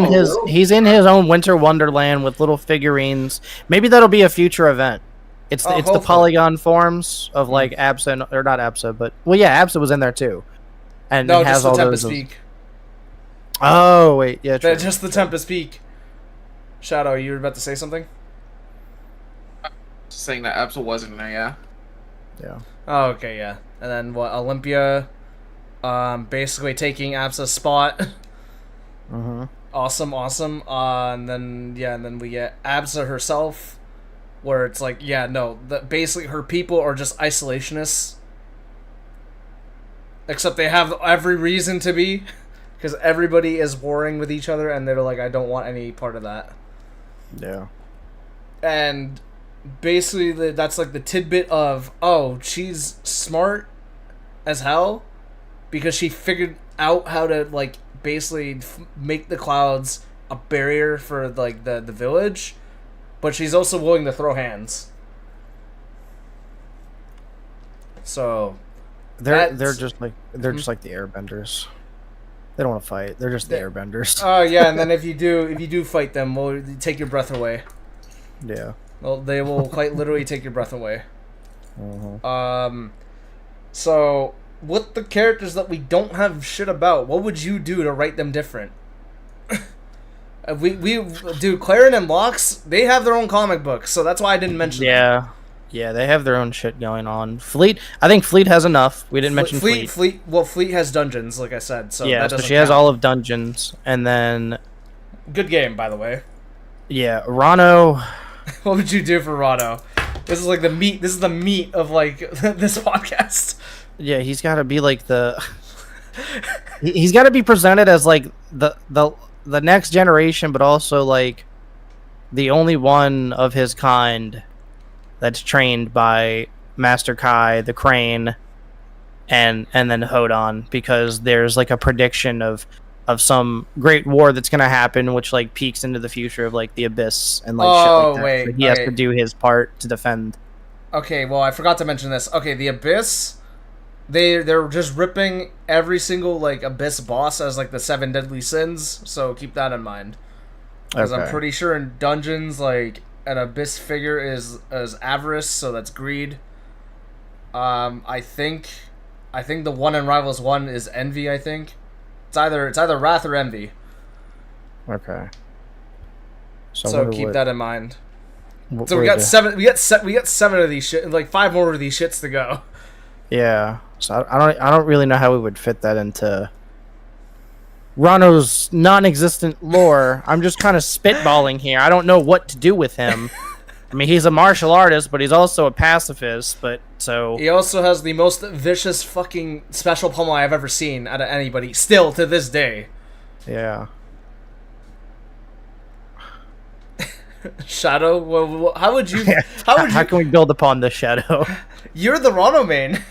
he's in his own winter wonderland with little figurines. Maybe that'll be a future event. It's the polygon forms of like Absa, or not Absa, but Absa was in there too, and no, it has just the all Tempest those. Peak. Oh wait, yeah, true. Just the Tempest Peak. Shadow, you were about to say something? Just saying that Absa wasn't there, yeah. Yeah. Oh, okay, yeah. And then what? Olympia, basically taking Absa's spot. Mm-hmm. Awesome. And then we get Absa herself, where it's like, basically her people are just isolationists. Except they have every reason to be, because everybody is warring with each other, and they're like, I don't want any part of that. Yeah. And basically, that's like the tidbit of, oh, she's smart as hell, because she figured out how to, like, basically make the clouds a barrier for like the village, but she's also willing to throw hands. So they're just like the airbenders. They don't want to fight. They're just the airbenders. Oh yeah, and then if you do fight them, we'll take your breath away. Yeah. Well, they will quite literally take your breath away. Mm-hmm. So with the characters that we don't have shit about, what would you do to write them different? we do Clarin and Lox, they have their own comic books, so that's why I didn't mention them. Yeah, they have their own shit going on. Fleet, I think Fleet has enough. We didn't mention Fleet. Fleet has dungeons, like I said, so yeah, that so doesn't she has all of dungeons, and then good game, by the way. Yeah, Rano. What would you do for Rano? This is like the meat. This is the meat of like this podcast. Yeah, he's got to be like he's got to be presented as like the next generation, but also like the only one of his kind that's trained by Master Kai, the Crane, and then Hodon, because there's like a prediction of some great war that's gonna happen, which like peeks into the future of like the Abyss and like shit like that. Wait, so he has to do his part to defend. Okay, well I forgot to mention this. Okay, the Abyss They're just ripping every single like Abyss boss as like the 7 deadly sins, so keep that in mind. Because I'm pretty sure in dungeons, like an Abyss figure is avarice, so that's greed. I think the one in Rivals 1 is envy. I think it's either wrath or envy. Okay. So keep that in mind. So we got 7. We got 7 of these shit. Like 5 more of these shits to go. Yeah. So I don't really know how we would fit that into Rano's non-existent lore. I'm just kind of spitballing here. I don't know what to do with him. I mean, he's a martial artist, but he's also a pacifist. But so he also has the most vicious fucking special pummel I've ever seen out of anybody. Still to this day. Yeah. Shadow. Well, how would you? How can we build upon this, Shadow? You're the Rano main.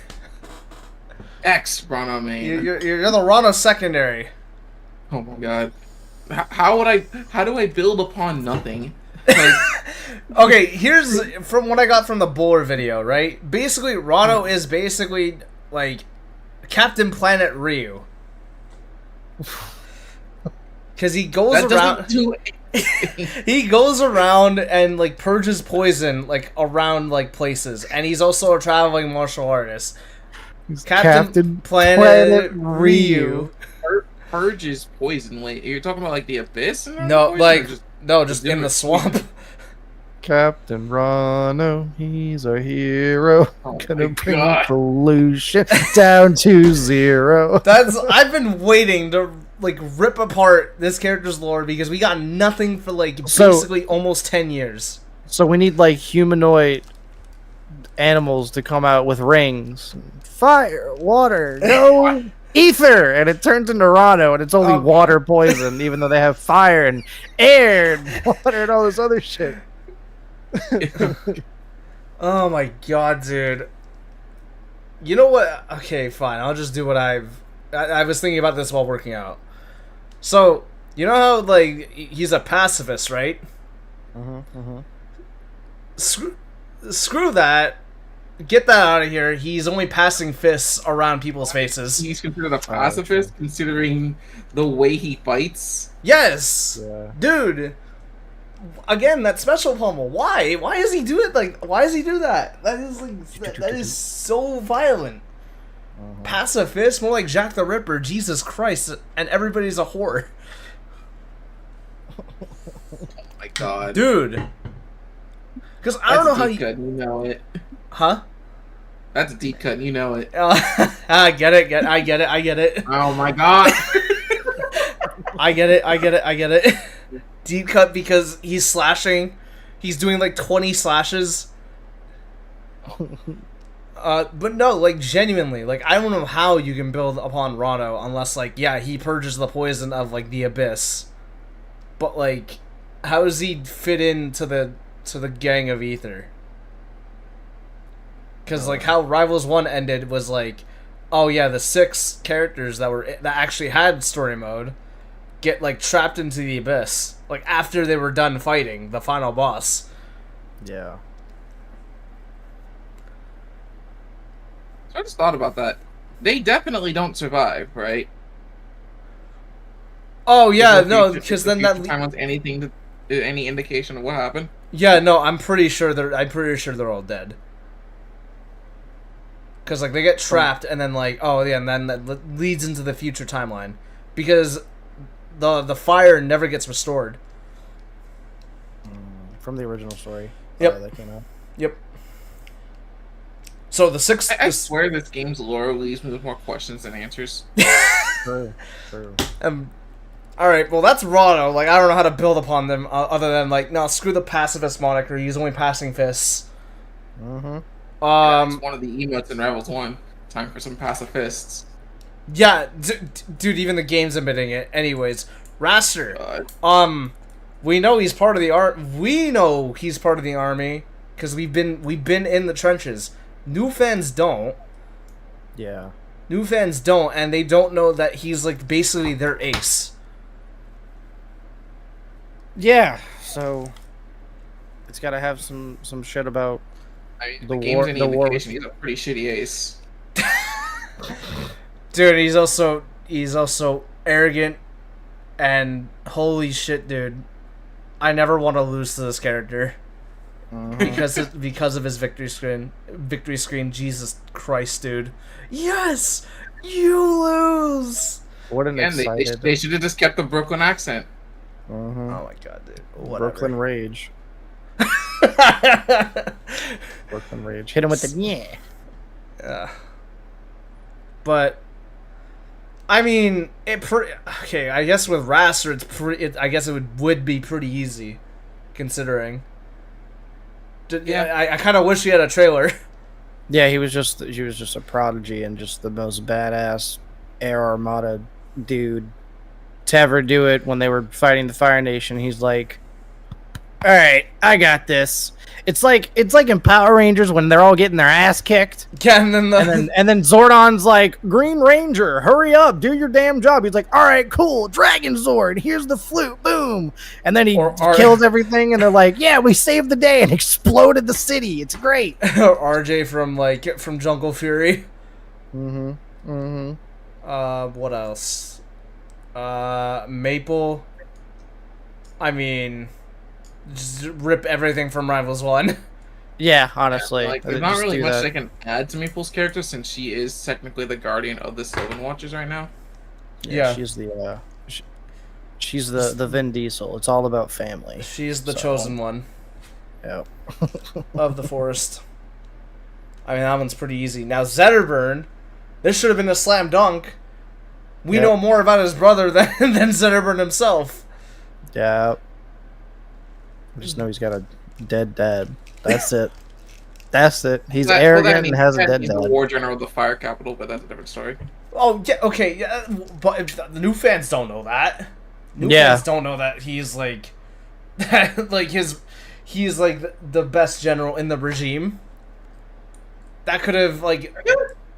Rano main. You're the Rano secondary. Oh my god. How do I build upon nothing? Like, okay, here's from what I got from the Buller video, right? Basically, Rano is basically like Captain Planet Ryu. Because he goes around. He goes around and like purges poison like around like places, and he's also a traveling martial artist. Captain Planet Ryu. Purges poison. Wait, you're talking about like the Abyss? No, like just in the swamp. Captain Rano, he's our hero. Gonna bring pollution down to 0. I've been waiting to like rip apart this character's lore because we got nothing for like basically almost 10 years. So we need like humanoid animals to come out with rings. Fire, water, no ether, and it turns into Rano, and it's only water poison, even though they have fire and air and water and all this other shit. Oh my god, dude. You know what? Okay, fine. I'll just do what I was thinking about this while working out. So, you know how, like, he's a pacifist, right? Screw that. Get that out of here. He's only passing fists around people's faces. He's considered a pacifist, considering the way he fights? Yes! Yeah. Dude! Again, that special pummel. Why? Why does he do it? Like, why does he do that? That is like that is so violent. Pacifist, more like Jack the Ripper. Jesus Christ, and everybody's a whore. Oh my god, dude. Because I don't know how you know it. Huh? That's a deep cut. You know it. I get it. I get it. Oh my god. I get it. Deep cut because he's slashing. He's doing like 20 slashes. But no, like genuinely, like I don't know how you can build upon Rano unless like he purges the poison of like the Abyss. But like, how does he fit into the gang of Aether? Because like how Rivals 1 ended was like, oh yeah, the 6 characters that actually had story mode get like trapped into the Abyss like after they were done fighting the final boss. Yeah. I just thought about that. They definitely don't survive, right? Oh yeah, no, because then that time was any indication of what happened. Yeah, no, I'm pretty sure they're all dead. Because like they get trapped and then like and then that leads into the future timeline because the fire never gets restored from the original story. Yep. That came out. Yep. So the 6. I swear this game's lore leaves me with more questions than answers. True. All right, well that's Rano. Like I don't know how to build upon them other than like no, screw the pacifist moniker. He's only passing fists. That's one of the emotes in Rivals 1. Time for some pacifists. Yeah, dude. Even the game's admitting it. Anyways, Raster. We know he's part of the We know he's part of the army because we've been in the trenches. New fans don't. Yeah. New fans don't, and they don't know that he's like basically their ace. Yeah. So it's got to have some shit about the game's any indication. He's a pretty shitty ace. Dude, he's also arrogant, and holy shit, dude. I never want to lose to this character. Because of his victory screen. Victory screen, Jesus Christ, dude. Yes! You lose! What an excited... They should have just kept the Brooklyn accent. Oh my god, dude. Whatever. Brooklyn Rage. Brooklyn Rage. Hit him with the yeah. Yeah. But I mean, okay. I guess with Raster, it's pretty. I guess it would be pretty easy, considering. Yeah. I kind of wish he had a trailer. Yeah, he was just a prodigy and just the most badass Air Armada dude to ever do it. When they were fighting the Fire Nation, he's like, "All right, I got this." It's like in Power Rangers when they're all getting their ass kicked. Yeah, and then Zordon's like, "Green Ranger, hurry up, do your damn job." He's like, "All right, cool, Dragon Zord, here's the flute, boom," and then he kills everything, and they're like, "Yeah, we saved the day and exploded the city. It's great." RJ from Jungle Fury. What else? Maple. I mean, just rip everything from Rivals 1. Yeah, honestly. Yeah, like, there's not really much they can add to Maple's character since she is technically the guardian of the Sylvan Watchers right now. Yeah. She's the Vin Diesel. It's all about family. She's the chosen one. Yeah. Of the forest. I mean, that one's pretty easy. Now, Zetterburn, this should have been a slam dunk. We know more about his brother than Zetterburn himself. Yeah. I just know he's got a dead dad. That's it. That's it. He's arrogant and has a dead dad. He's the war general of the fire capital, but that's a different story. Oh, yeah, okay. Yeah, but the new fans don't know that. New fans don't know that he's like... like, he's like the best general in the regime. That could have, like...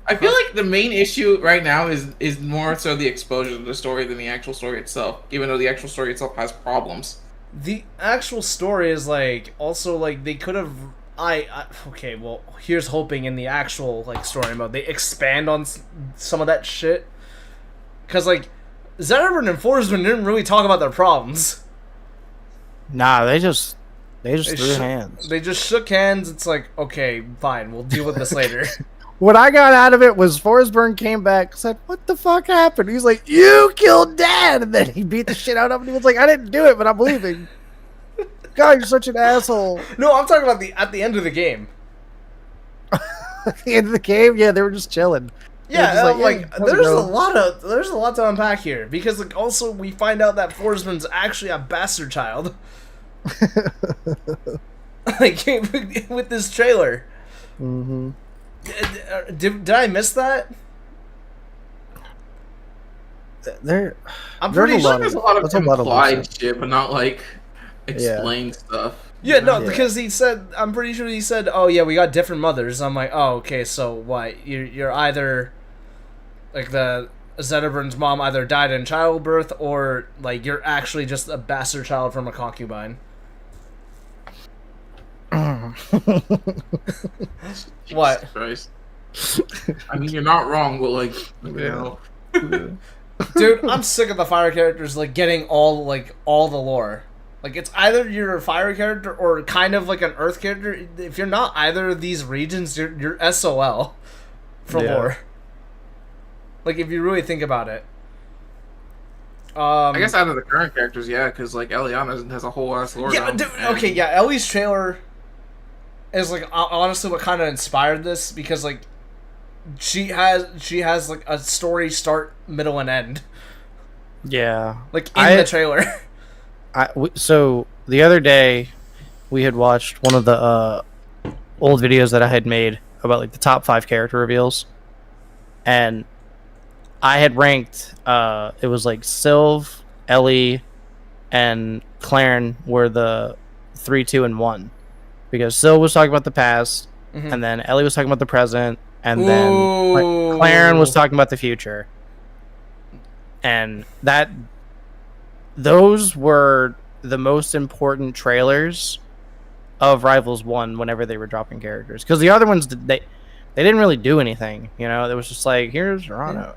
I feel like the main issue right now is more so the exposure to the story than the actual story itself, even though the actual story itself has problems. The actual story is, like, also, like, they could have... okay, well, here's hoping in the actual, like, story mode, they expand on some of that shit. Because, like, Zetterburn and Forsman didn't really talk about their problems. Nah, they just threw hands. They just shook hands. It's like, okay, fine, we'll deal with this later. What I got out of it was Forsburn came back, said, "What the fuck happened?" He's like, "You killed Dad!" And then he beat the shit out of him. He was like, "I didn't do it, but I'm leaving." God, you're such an asshole. No, I'm talking about at the end of the game. At the end of the game, yeah, they were just chilling. Yeah, like there's a lot to unpack here because, like, also we find out that Forsman's actually a bastard child. Like, with this trailer. Mm-hmm. Did I miss that? I'm pretty sure there's a lot of implied shit, but not like explained stuff. Yeah, no, because I'm pretty sure he said, "Oh yeah, we got different mothers." I'm like, "Oh, okay, so what? You're either like the Zetterburn's mom either died in childbirth, or like you're actually just a bastard child from a concubine." What? Christ. I mean, you're not wrong, but like, you know. Dude, I'm sick of the fire characters like getting all the lore. Like, it's either you're a fire character or kind of like an earth character. If you're not either of these regions, you're SOL for lore. Like, if you really think about it. I guess out of the current characters, yeah, because like Eliana has a whole ass lore. Yeah, dude, okay, yeah, Ellie's trailer is like honestly what kind of inspired this, because like she has like a story start, middle, and end. Yeah, like in the trailer. So the other day, we had watched one of the old videos that I had made about like the top 5 character reveals, and I had ranked. It was like Sylv, Ellie, and Claren were the 3, 2, and 1, because Sylv was talking about the past, and then Ellie was talking about the present, and then Claren was talking about the future, and those were the most important trailers of Rivals 1 whenever they were dropping characters, because the other ones they didn't really do anything. You know, it was just like, here's Rano.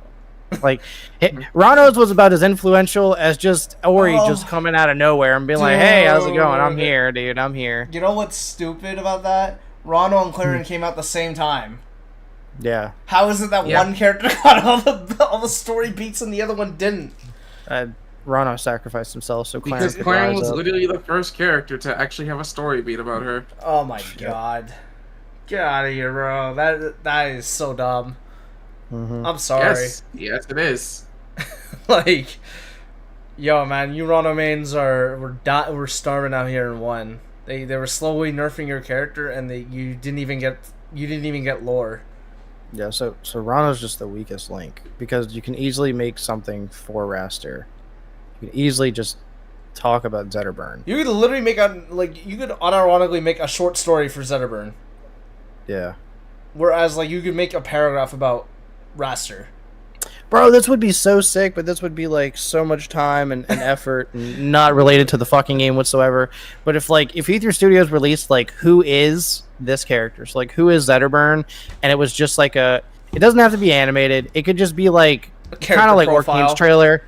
Like, Rano's was about as influential as just Ori just coming out of nowhere and being like, hey, how's it going? I'm here, dude. I'm here. You know what's stupid about that? Rano and Clarion came out the same time. Yeah. How is it that one character got all the story beats and the other one didn't? Rano sacrificed himself, so Clarion because Clarion was literally the first character to actually have a story beat about her. Oh my god. Get out of here, bro. That is so dumb. I'm sorry. Yes, it is. Like, yo, man, you Rano mains we're starving out here in 1. They were slowly nerfing your character, and you didn't even get lore. Yeah, so Rano's just the weakest link because you can easily make something for Raster. You can easily just talk about Zetterburn. You could literally make you could unironically make a short story for Zetterburn. Yeah. Whereas you could make a paragraph about Raster. Bro, this would be so sick, but this would be so much time and effort and not related to the fucking game whatsoever. But if Aether Studios released who is this character, so who is Zetterburn, and it was just it doesn't have to be animated. It could just be kind of like Orcane's trailer,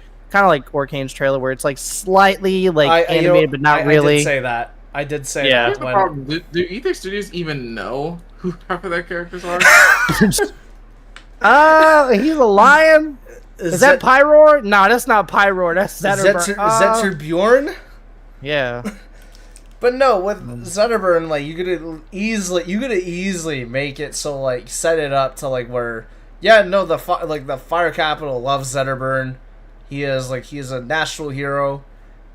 where it's slightly animated but not really. I did say that. I did say that. Here's the problem. Do Aether Studios even know who half of their characters are? He's a lion. Is that Pyroar? No, that's not Pyroar. That's Zetterburn. Zetterbjorn? Yeah. But no, with Zetterburn, you could easily make it so set it up to where the Fire Capital loves Zetterburn. He is a national hero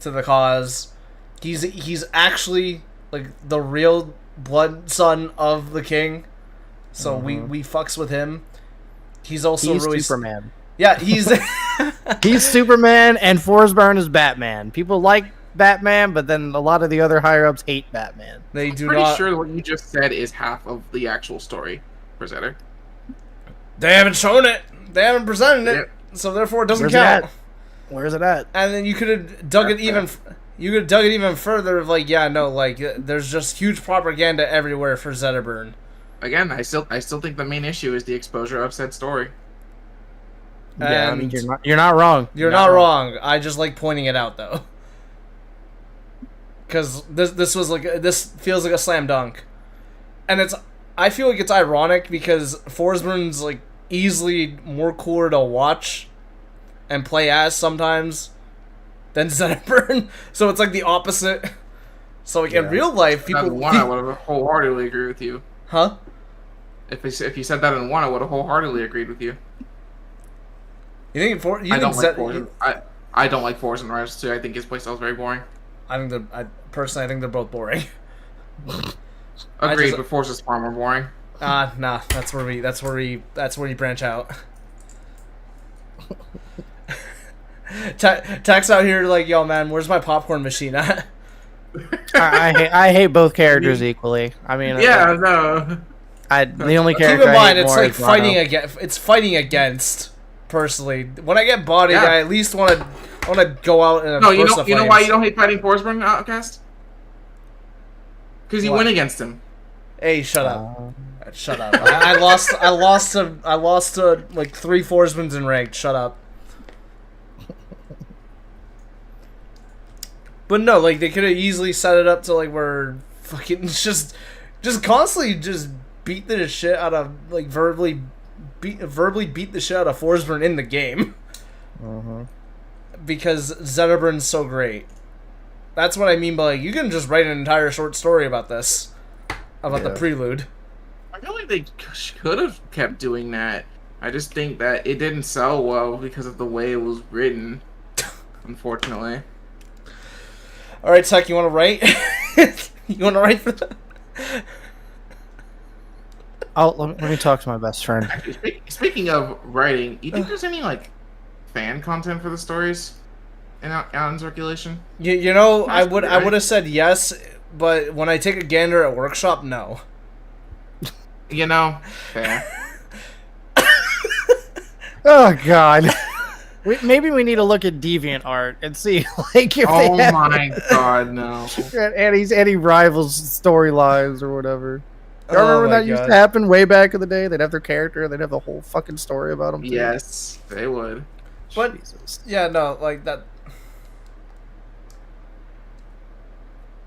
to the cause. He's actually the real blood son of the king. So we fucks with him. He's really Superman. Yeah, he's he's Superman, and Forsburn is Batman. People like Batman, but then a lot of the other higher ups hate Batman. They do pretty sure what you just said is half of the actual story for Zetter. They haven't shown it. They haven't presented it, so therefore it doesn't count. Where's it at? And then you could have dug it even. You could have dug it even further. There's just huge propaganda everywhere for Zetterburn. Again, I still think the main issue is the exposure of said story. Yeah, I mean you're not wrong. You're not wrong. I just like pointing it out though, because this feels like a slam dunk, and I feel like it's ironic because Forsburn's easily more cooler to watch and play as sometimes than Zetterburn, so it's the opposite. So in real life, people. I would have wholeheartedly agree with you. Huh? If you said that in 1, I would have wholeheartedly agreed with you. You think I don't like Forza and Rise 2. I think his playstyle is very boring. I think they're both boring. Agreed, but Forza's far more boring. Nah, that's where you branch out. Tex out here yo man, where's my popcorn machine at? I hate both characters equally. I mean, no. The only character. Keep in mind, it's fighting against. It's fighting against. Personally, when I get bodied, I at least want to go out and. No, you know why you don't hate fighting Forsburn, Outkast? Because you win against him. Hey, shut up! Shut up! I lost to 3 Forsburns in ranked. Shut up. But no, they could have easily set it up to where fucking just constantly just beat the shit out of verbally beat the shit out of Forsburn in the game. Because Zetterburn's so great. That's what I mean by you can just write an entire short story about this, about the prelude. I feel like they could have kept doing that. I just think that it didn't sell well because of the way it was written. Unfortunately. All right, Tech, you want to write? You want to write for that? Let me talk to my best friend. Actually, speaking of writing, you think there's any fan content for the stories out in circulation? You know, I would have said yes, but when I take a gander at workshop, no. Fair. Oh God. Maybe we need to look at DeviantArt and see if they my God, no. any rivals storylines or whatever. You remember when my that used God. to happen way back in the day? They'd have their character, they'd have the whole fucking story about them. Too. Yes, they would. But Jesus. yeah, no, like that.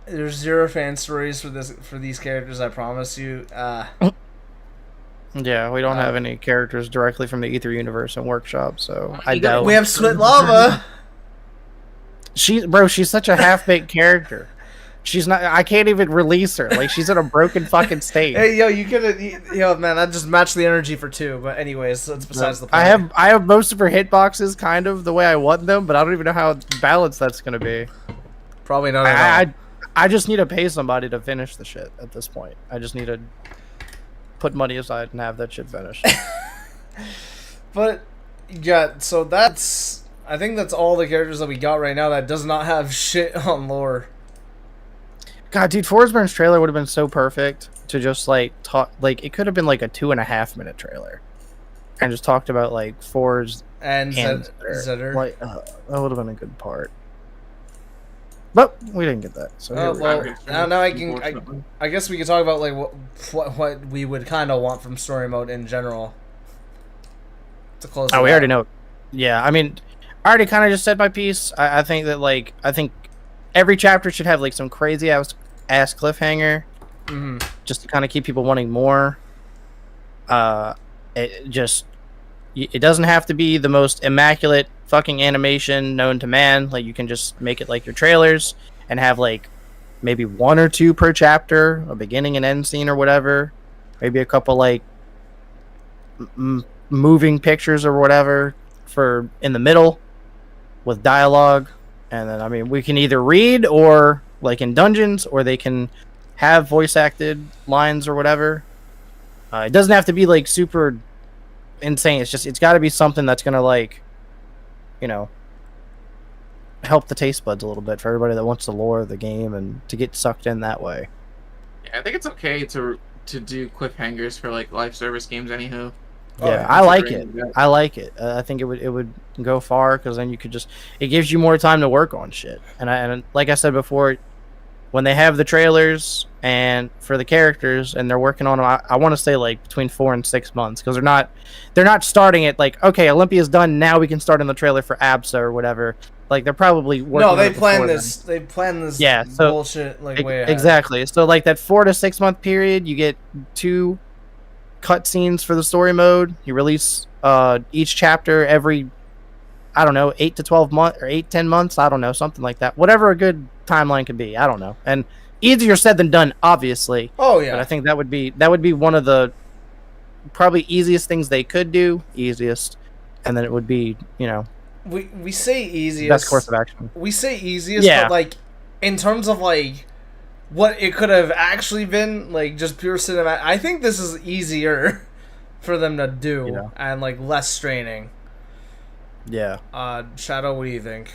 There's zero fan stories for these characters. I promise you. Yeah, we don't have any characters directly from the Aether Universe and Workshop, so I You got- doubt. We have Sweat Lava. She's such a half-baked character. She's not. I can't even release her. Like she's in a broken fucking state. Hey, yo, you could, yo, man, that just matched the energy for 2. But anyways, that's besides the point. I have most of her hitboxes kind of the way I want them, but I don't even know how balanced that's gonna be. Probably not at all. I just need to pay somebody to finish the shit at this point. I just need to put money aside and have that shit finished. But yeah, so that's. I think that's all the characters that we got right now that does not have shit on lore. God, dude, Forsburn's trailer would have been so perfect to just like talk. Like it could have been like a 2.5 minute trailer, and just talked about like Forz And and Zetter. Like that would have been a good part. But we didn't get that. So here Oh, we well, go. now Unfortunately. I guess we could talk about like what we would kind of want from story mode in general. To close. Oh, it we out. already know. Yeah, I mean, I already kind of just said my piece. I think that like every chapter should have like some crazy ass cliffhanger, just to kind of keep people wanting more. It doesn't have to be the most immaculate fucking animation known to man. Like you can just make it like your trailers and have like maybe 1 or 2 per chapter, a beginning and end scene or whatever. Maybe a couple like moving pictures or whatever for in the middle with dialogue. And then, I mean, we can either read or like in dungeons, or they can have voice acted lines or whatever. It doesn't have to be like super insane. It's got to be something that's going to like, you know, help the taste buds a little bit for everybody that wants the lore of the game and to get sucked in that way. Yeah, I think it's okay to do cliffhangers for like live service games, anywho. Yeah, Oh, I like it. Yeah. I like it. I think it would go far because then you could just it gives you more time to work on shit. And like I said before, when they have the trailers and for the characters and they're working on them, I want to say like between 4 and 6 months because they're not starting it like okay, Olympia's done, now we can start in the trailer for ABSA or whatever. Like they're probably working. No, they on it plan before this. then. They plan this. Yeah, so bullshit like way ahead. exactly. So like that 4 to 6 month period, you get 2 cutscenes for the story mode. You release each chapter every, I don't know, 8 to 12 months or 8-10 months. I don't know, something like that. Whatever a good timeline could be. I don't know. And easier said than done, obviously. Oh yeah. But I think that would be one of the probably easiest things they could do. Easiest, and then it would be we say easiest. best course of action. We say easiest, Yeah. but like in terms of like what it could have actually been, like just pure cinematic. I think this is easier for them to do Yeah. and like less straining. Yeah. Shadow, what do you think?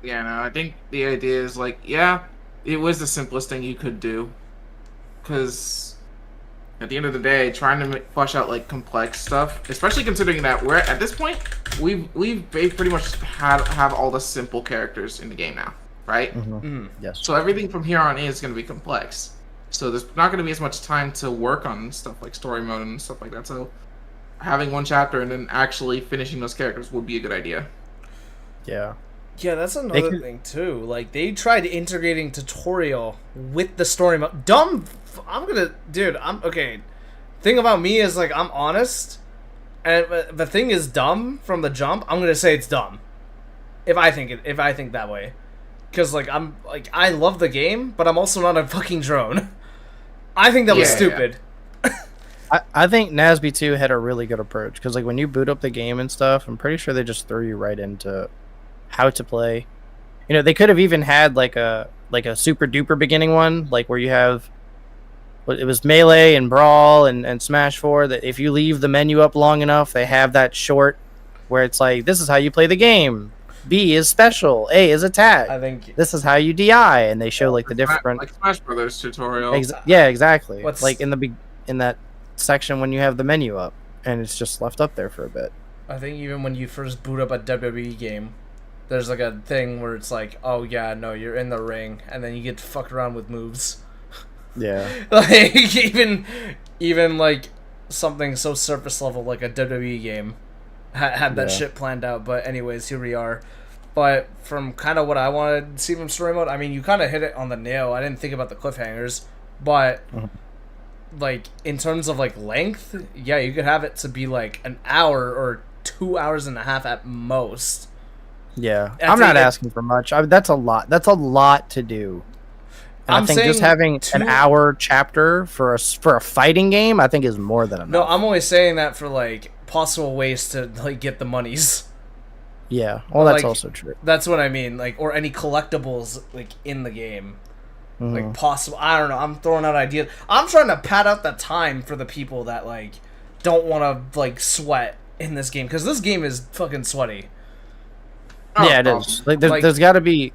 Yeah, no, I think the idea is like, yeah, it was the simplest thing you could do, because at the end of the day, trying to flesh out like complex stuff, especially considering that we're at this point, we've pretty much have all the simple characters in the game now, right? Yes. So everything from here on is going to be complex. So there's not going to be as much time to work on stuff like story mode and stuff like that. So having one chapter and then actually finishing those characters would be a good idea. Yeah. Yeah, that's another thing too. Like they tried integrating tutorial with the story mode. Dumb. I'm okay. Thing about me is like I'm honest, and the thing is dumb from the jump. I'm gonna say it's dumb. If I think that way, because like I love the game, but I'm also not a fucking drone. I think that was stupid. I think NASB 2 had a really good approach because like when you boot up the game and stuff, I'm pretty sure they just throw you right into how to play. They could have even had like a super duper beginning one, like where you have it was Melee and Brawl and Smash 4, that if you leave the menu up long enough, they have that short where it's like, this is how you play the game. B is special, A is attack. I think this is how you DI, and they show like the different like Smash Brothers tutorial. yeah, exactly. What's- Like in that section when you have the menu up and it's just left up there for a bit. I think even when you first boot up a WWE game, there's like a thing where it's like, oh yeah, no, you're in the ring, and then you get fucked around with moves. Yeah. Like even like something so surface level like a WWE game had that shit planned out. But anyways, here we are. But from kind of what I wanted to see from story mode, I mean, you kind of hit it on the nail. I didn't think about the cliffhangers, but like in terms of like length, yeah, you could have it to be like an hour or 2.5 hours at most. Yeah, I'm not asking for much. That's a lot. That's a lot to do. And I think just having an hour chapter for a fighting game, I think is more than enough. No, I'm only saying that for like possible ways to like get the monies. Yeah, well, that's like, also true. That's what I mean, like, or any collectibles like in the game, like possible. I don't know. I'm throwing out ideas. I'm trying to pad out the time for the people that like don't want to like sweat in this game, because this game is fucking sweaty. Yeah, it is. Like, there's got to be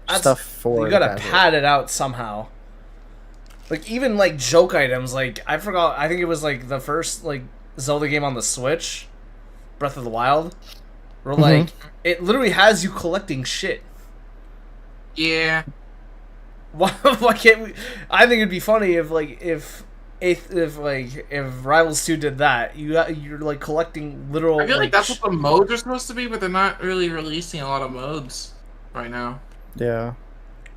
stuff for you gotta pad it out somehow. Like even like joke items. Like I forgot. I think it was like the first like Zelda game on the Switch, Breath of the Wild, where like it literally has you collecting shit. Yeah. Why can't we? I think it'd be funny if Rivals 2 did that. You're like collecting literal. I feel like that's what the modes are supposed to be, but they're not really releasing a lot of modes right now. Yeah.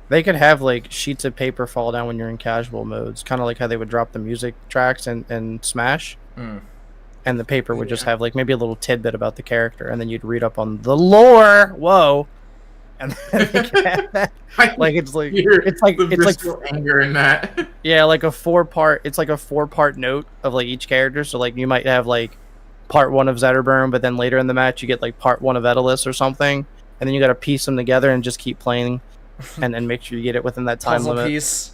They could have like sheets of paper fall down when you're in casual modes, kind of like how they would drop the music tracks in Smash. And the paper would just have like maybe a little tidbit about the character, and then you'd read up on the lore. Whoa. And then they could have that. Like it's like anger in that. Yeah, like a 4-part. It's like a 4-part note of like each character. So like you might have like part 1 of Zetterburn, but then later in the match you get like part 1 of Edelus or something, and then you got to piece them together and just keep playing, and then make sure you get it within that time limit. Piece.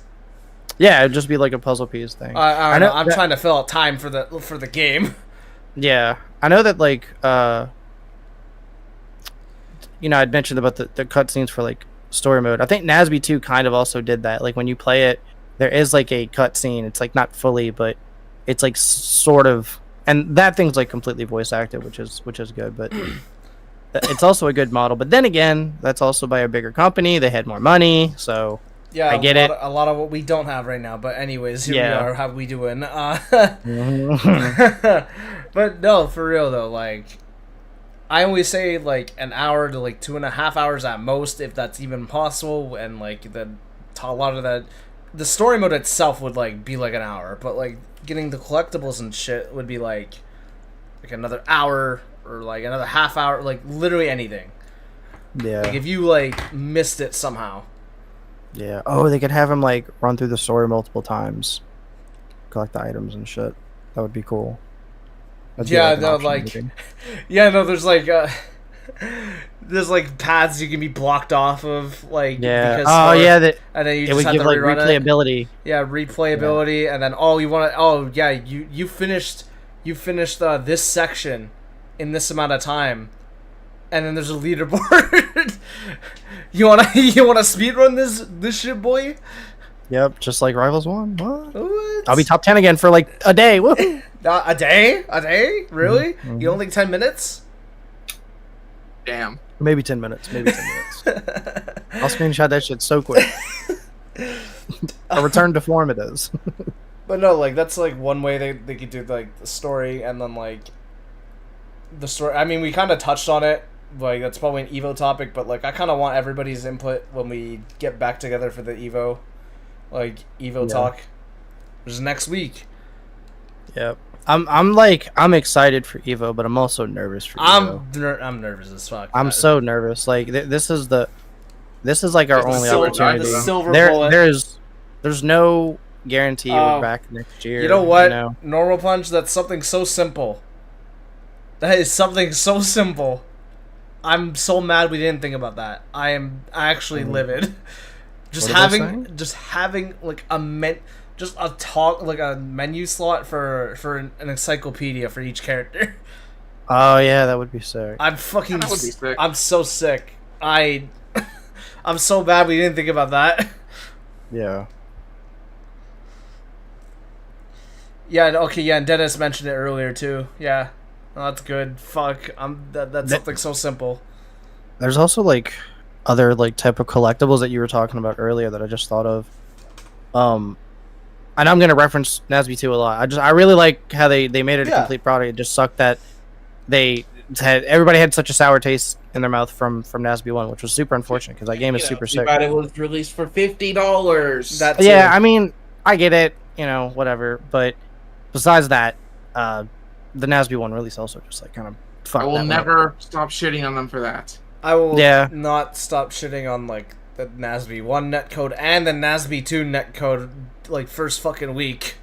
Yeah, it'd just be like a puzzle piece thing. I know. I'm trying to fill out time for the game. Yeah, I know that like I'd mentioned about the cutscenes for like story mode. I think Nasby 2 kind of also did that. Like when you play it, there is like a cutscene. It's like not fully, but it's like sort of, and that thing's like completely voice acted, which is good. But it's also a good model. But then again, that's also by a bigger company. They had more money, so yeah, I get it. A lot of what we don't have right now. But anyways, here we are. How we doing? But no, for real though, like. I always say like an hour to like 2.5 hours at most, if that's even possible, and like a lot of that, the story mode itself would like be like an hour, but like getting the collectibles and shit would be like another hour or like another half hour, like literally anything. Yeah. Like if you like missed it somehow. Yeah. Oh, they could have him like run through the story multiple times, collect the items and shit. That would be cool. Yeah, no, like, yeah, no, there's like paths you can be blocked off of, like, yeah, because and then you just would have give to like rerun replayability. it. Yeah, replayability, and then you finished this section in this amount of time, and then there's a leaderboard. you wanna speedrun this shit, boy? Yep, just like Rivals 1. What? I'll be top 10 again for like a day. Woo! A day? Really? Mm-hmm. You don't think 10 minutes? Damn. Maybe 10 minutes. I'll screenshot that shit so quick. A return to form it is. But no, like that's like one way they could do like the story, and then like the story. I mean, we kind of touched on it. Like that's probably an Evo topic, but like I kind of want everybody's input when we get back together for the Evo, like Evo talk. Which is next week. Yep. I'm excited for Evo, but I'm also nervous for Evo. I'm nervous as fuck. I'm so nervous. Like this is like our only opportunity. The silver bullet. There's no guarantee we're back next year. You know what? Normal Punch. That's something so simple. That is something so simple. I'm so mad we didn't think about that. I am actually livid. Just having like a menu slot for an encyclopedia for each character. Oh yeah, that would be sick. I'm so sick. I'm so bad we didn't think about that. Yeah. Yeah. Okay. Yeah. And Dennis mentioned it earlier too. Yeah. Oh, that's good. Fuck. That's something so simple. There's also like other like type of collectibles that you were talking about earlier that I just thought of. and I'm gonna reference Nasby 2 a lot. I really like how they made it a Yeah. complete product. It just sucked that everybody had such a sour taste in their mouth from Nasby 1, which was super unfortunate because that game is super sick. But it was released for $50. That Yeah, too. I mean, I get it, you know, whatever. But besides that, the Nasby 1 release also just like kind of fucked I will that one up. never stop shitting on them for that. I will Yeah. not stop shitting on like the NASB 1 netcode and the NASB 2 netcode like first fucking week.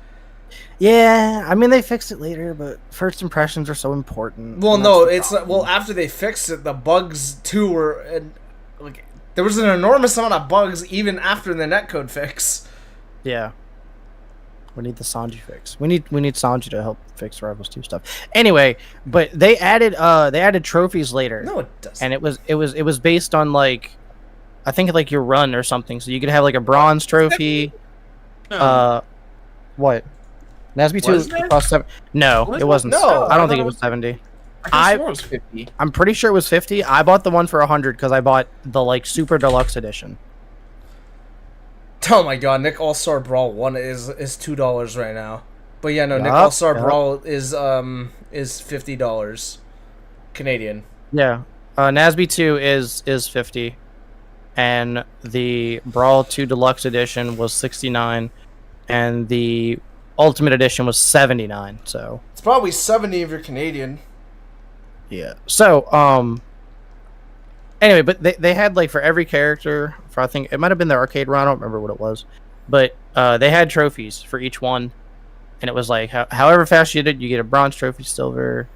Yeah, I mean they fixed it later, but first impressions are so important. Well, and no, that's the it's problem. well after they fixed it, the bugs too were like there was an enormous amount of bugs even after the netcode fix. Yeah. We need the Sanji fix. We need Sanji to help fix Rivals 2 stuff. Anyway, but they added trophies later. No, it doesn't. And it was based on like I think like your run or something. So you could have like a bronze trophy. What? Nasby 2 Was there? cost 7. No, Was it wasn't. No, I don't think it was 70. I swore it was 50. I'm pretty sure it was 50. I bought the one for 100 because I bought the like super deluxe edition. Oh my god, Nick All-Star Brawl 1 is $2 right now. But yeah, no, Nick Yup, All-Star yup. Brawl is $50 Canadian. Yeah. Nasby 2 is 50. And the Brawl 2 Deluxe Edition was 69. And the Ultimate Edition was 79. So It's probably 70 if you're Canadian. yeah. So anyway, but they had like for every character, for I think it might have been the arcade run, I don't remember what it was. But they had trophies for each one. And it was like however fast you did it, you get a bronze trophy, silver,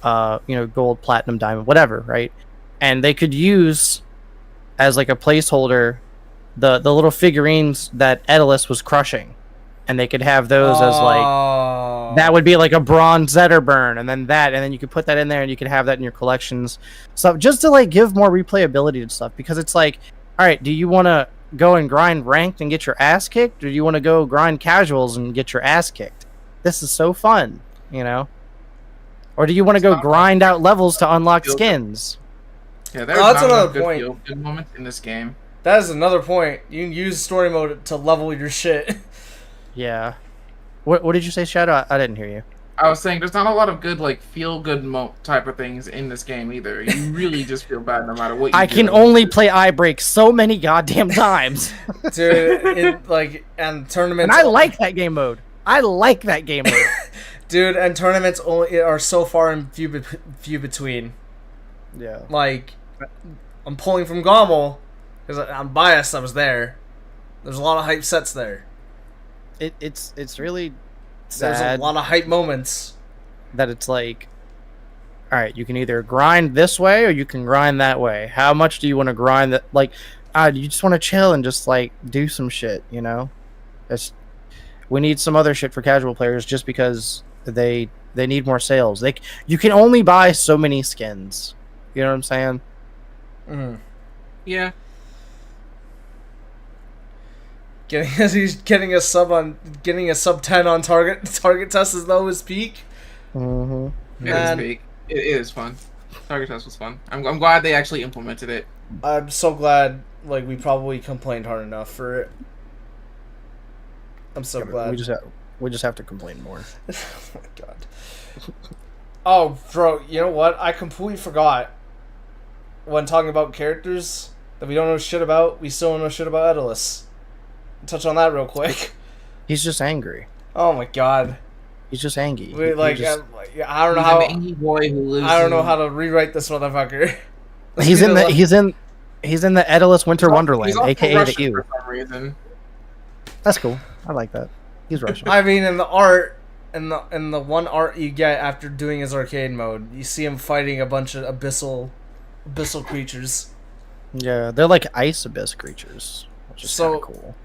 gold, platinum, diamond, whatever, right? And they could use as like a placeholder the little figurines that Edalus was crushing. And they could have those as like that would be like a bronze Zetterburn, and then you could put that in there and you could have that in your collections. So just to like give more replayability to stuff, because it's like, all right, do you want to go and grind ranked and get your ass kicked, or do you want to go grind casuals and get your ass kicked? This is so fun, you know? Or do you want to go grind out levels to unlock skins? Yeah, there's that's not enough another good point. feel-good moments in this game. That is another point. You can use story mode to level your shit. Yeah. What did you say, Shadow? I didn't hear you. I was saying there's not a lot of good, like, feel-good type of things in this game either. You really just feel bad no matter what you I do. can only play iBreak so many goddamn times. Dude, and tournaments And I like that game mode. Dude, and tournaments only are so far and few between. Yeah. Like, I'm pulling from Gommel because I'm biased. I was there. There's a lot of hype sets there. It's really There's a sad lot of hype moments. that it's like, all right, you can either grind this way or you can grind that way. How much do you want to grind that? Like, you just want to chill and just like do some shit, you know? We need some other shit for casual players just because they need more sales. You can only buy so many skins. You know what I'm saying? Mm. Yeah. He's getting a sub 10 on target test is though his peak. Mm-hmm. It is big. It is fun. Target test was fun. I'm glad they actually implemented it. I'm so glad. Like, we probably complained hard enough for it. I'm so glad. We just have to complain more. Oh my god. Oh, bro, you know what? I completely forgot. When talking about characters that we don't know shit about, we still don't know shit about Edalus. Touch on that real quick. He's just angry. Oh my god. He's just angry. We, like, He just- I don't know He's how. an angry boy who lives. I don't know how to rewrite this motherfucker. he's in the Edalus Winter Wonderland, He's also aka the Russian EU. for some reason. That's cool. I like that. He's Russian. I mean, in the art, in the one art you get after doing his arcade mode, you see him fighting a bunch of abyssal creatures. Yeah, they're like ice abyss creatures, which is So- kind of cool.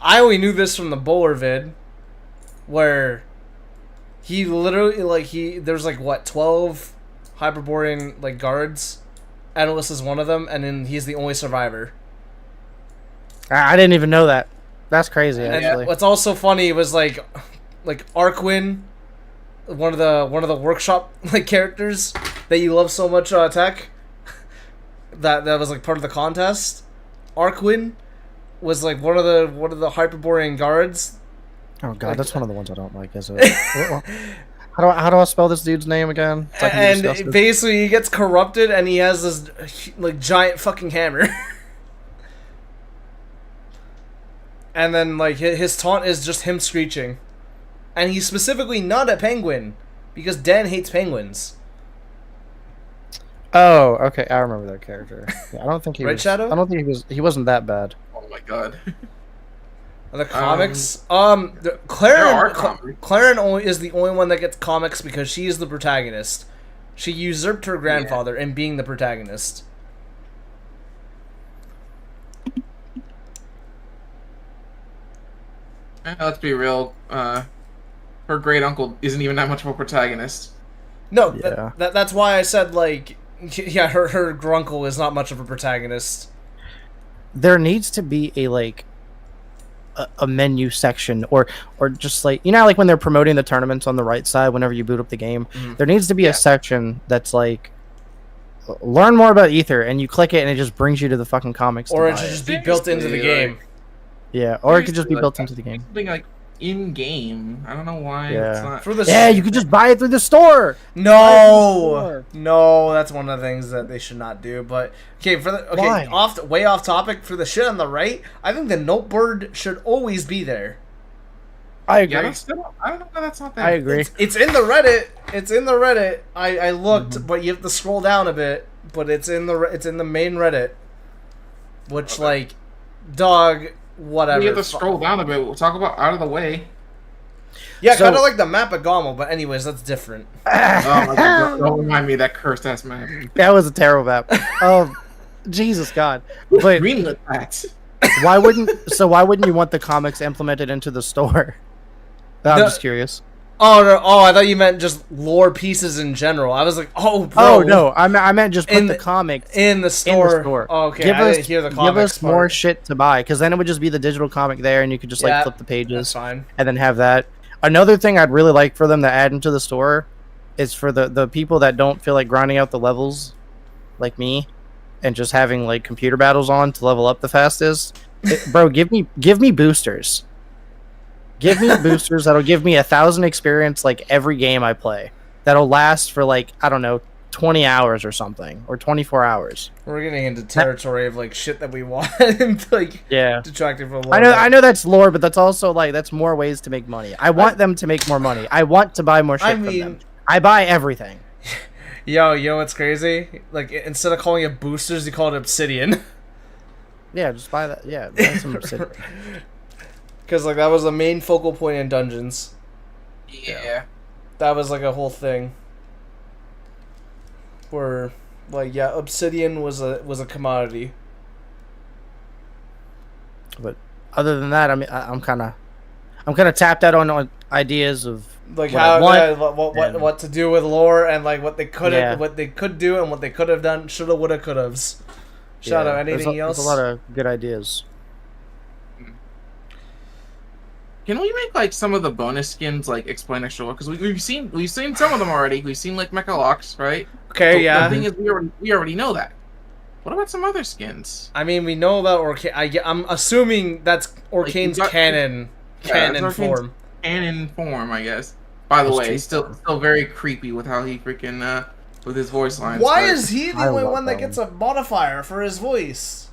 I only knew this from the Bowler vid, where he literally there's like what 12 Hyperborean like guards. Edalus is one of them, and then he's the only survivor. I didn't even know that. That's crazy, And actually. what's also funny was like Arkwin, one of the workshop like characters that you love so much, Tech. That was like part of the contest. Arkwin was like one of the Hyperborean guards Oh god, that's one of the ones I don't like. Is it? How do I spell this dude's name again? So I can be And disgusted. basically, he gets corrupted, and he has this like giant fucking hammer. And then like his taunt is just him screeching, and he's specifically not a penguin because Dan hates penguins. Oh, okay, I remember that character. Yeah, I don't think he Right, was. Shadow? I don't think he wasn't that bad. Oh my god. The comics, There are comics. Claren is the only one that gets comics because she is the protagonist. She usurped her grandfather in being the protagonist. Let's be real. Her great uncle isn't even that much of a protagonist. No, Yeah. that's why I said like, yeah, her grunkle is not much of a protagonist. There needs to be a menu section or just like, you know, like when they're promoting the tournaments on the right side whenever you boot up the game, there needs to be a section that's like, learn more about Aether, and you click it and it just brings you to the fucking comics. Or to it buy should it. just be built into the game. Yeah, or it could just be built into the game. Something like in game. I don't know why Yeah. it's not. For the Yeah, you could just buy it through the store. No, no, that's one of the things that they should not do. But okay, Why? way off topic. For the shit on the right, I think the noteboard should always be there. I agree. Yeah, I don't know why that's not there. I agree. It's in the Reddit. It's in the Reddit. I looked, but you have to scroll down a bit. But it's in the main Reddit, which like, dog, whatever. You have to scroll down a bit. We'll talk about out of the way. Yeah, So- kind of like the map of Gommel, but anyways, that's different. Oh my god! Don't remind me of that cursed ass map. That was a terrible map. Jesus God. But Greenlit that. why wouldn't you want the comics implemented into the store? I'm just curious. Oh no! Oh, I thought you meant just lore pieces in general. I was like, oh, bro. Oh no, I meant just put the comics in the store. in the store. Oh, okay, Give I us, didn't hear the give comics us more part. shit to buy, because then it would just be the digital comic there, and you could just like Yeah, flip the That's pages fine. and then have that. Another thing I'd really like for them to add into the store is for the people that don't feel like grinding out the levels, like me, and just having like computer battles on to level up the fastest. Bro, give me boosters. Give me boosters that'll give me 1,000 experience like every game I play. That'll last for like, I don't know, 20 hours or something, or 24 hours. We're getting into territory of like shit that we want and like Yeah. detracting from lore. I know that's lore, but that's also like that's more ways to make money. I want them to make more money. I want to buy more shit from them. I buy everything. Yo, you know what's crazy? Like instead of calling it boosters, you call it obsidian. Yeah, just buy that. Yeah, buy some obsidian. Because like that was the main focal point in dungeons. Yeah. That was like a whole thing. Where, like, yeah, obsidian was a commodity. But other than that, I mean, I'm kind of tapped out on ideas of Like what I how want. what to do with lore and like what they could Yeah. what they could do and what they could have done. Shoulda, woulda, could have's. Shout out anything else? There's a lot of good ideas. Can we make like some of the bonus skins like explain extra lore? Because we've seen some of them already. We've seen like Mechalox, right? Okay, But yeah. The thing is, we already know that. What about some other skins? I mean, we know about Orcane. I'm assuming that's Orcane's got- canon that's Orcane's form. Canon form, I guess. By the That's way, true. he's still very creepy with how he freaking with his voice lines. Why but- is he the I only love one that that gets a modifier for his voice?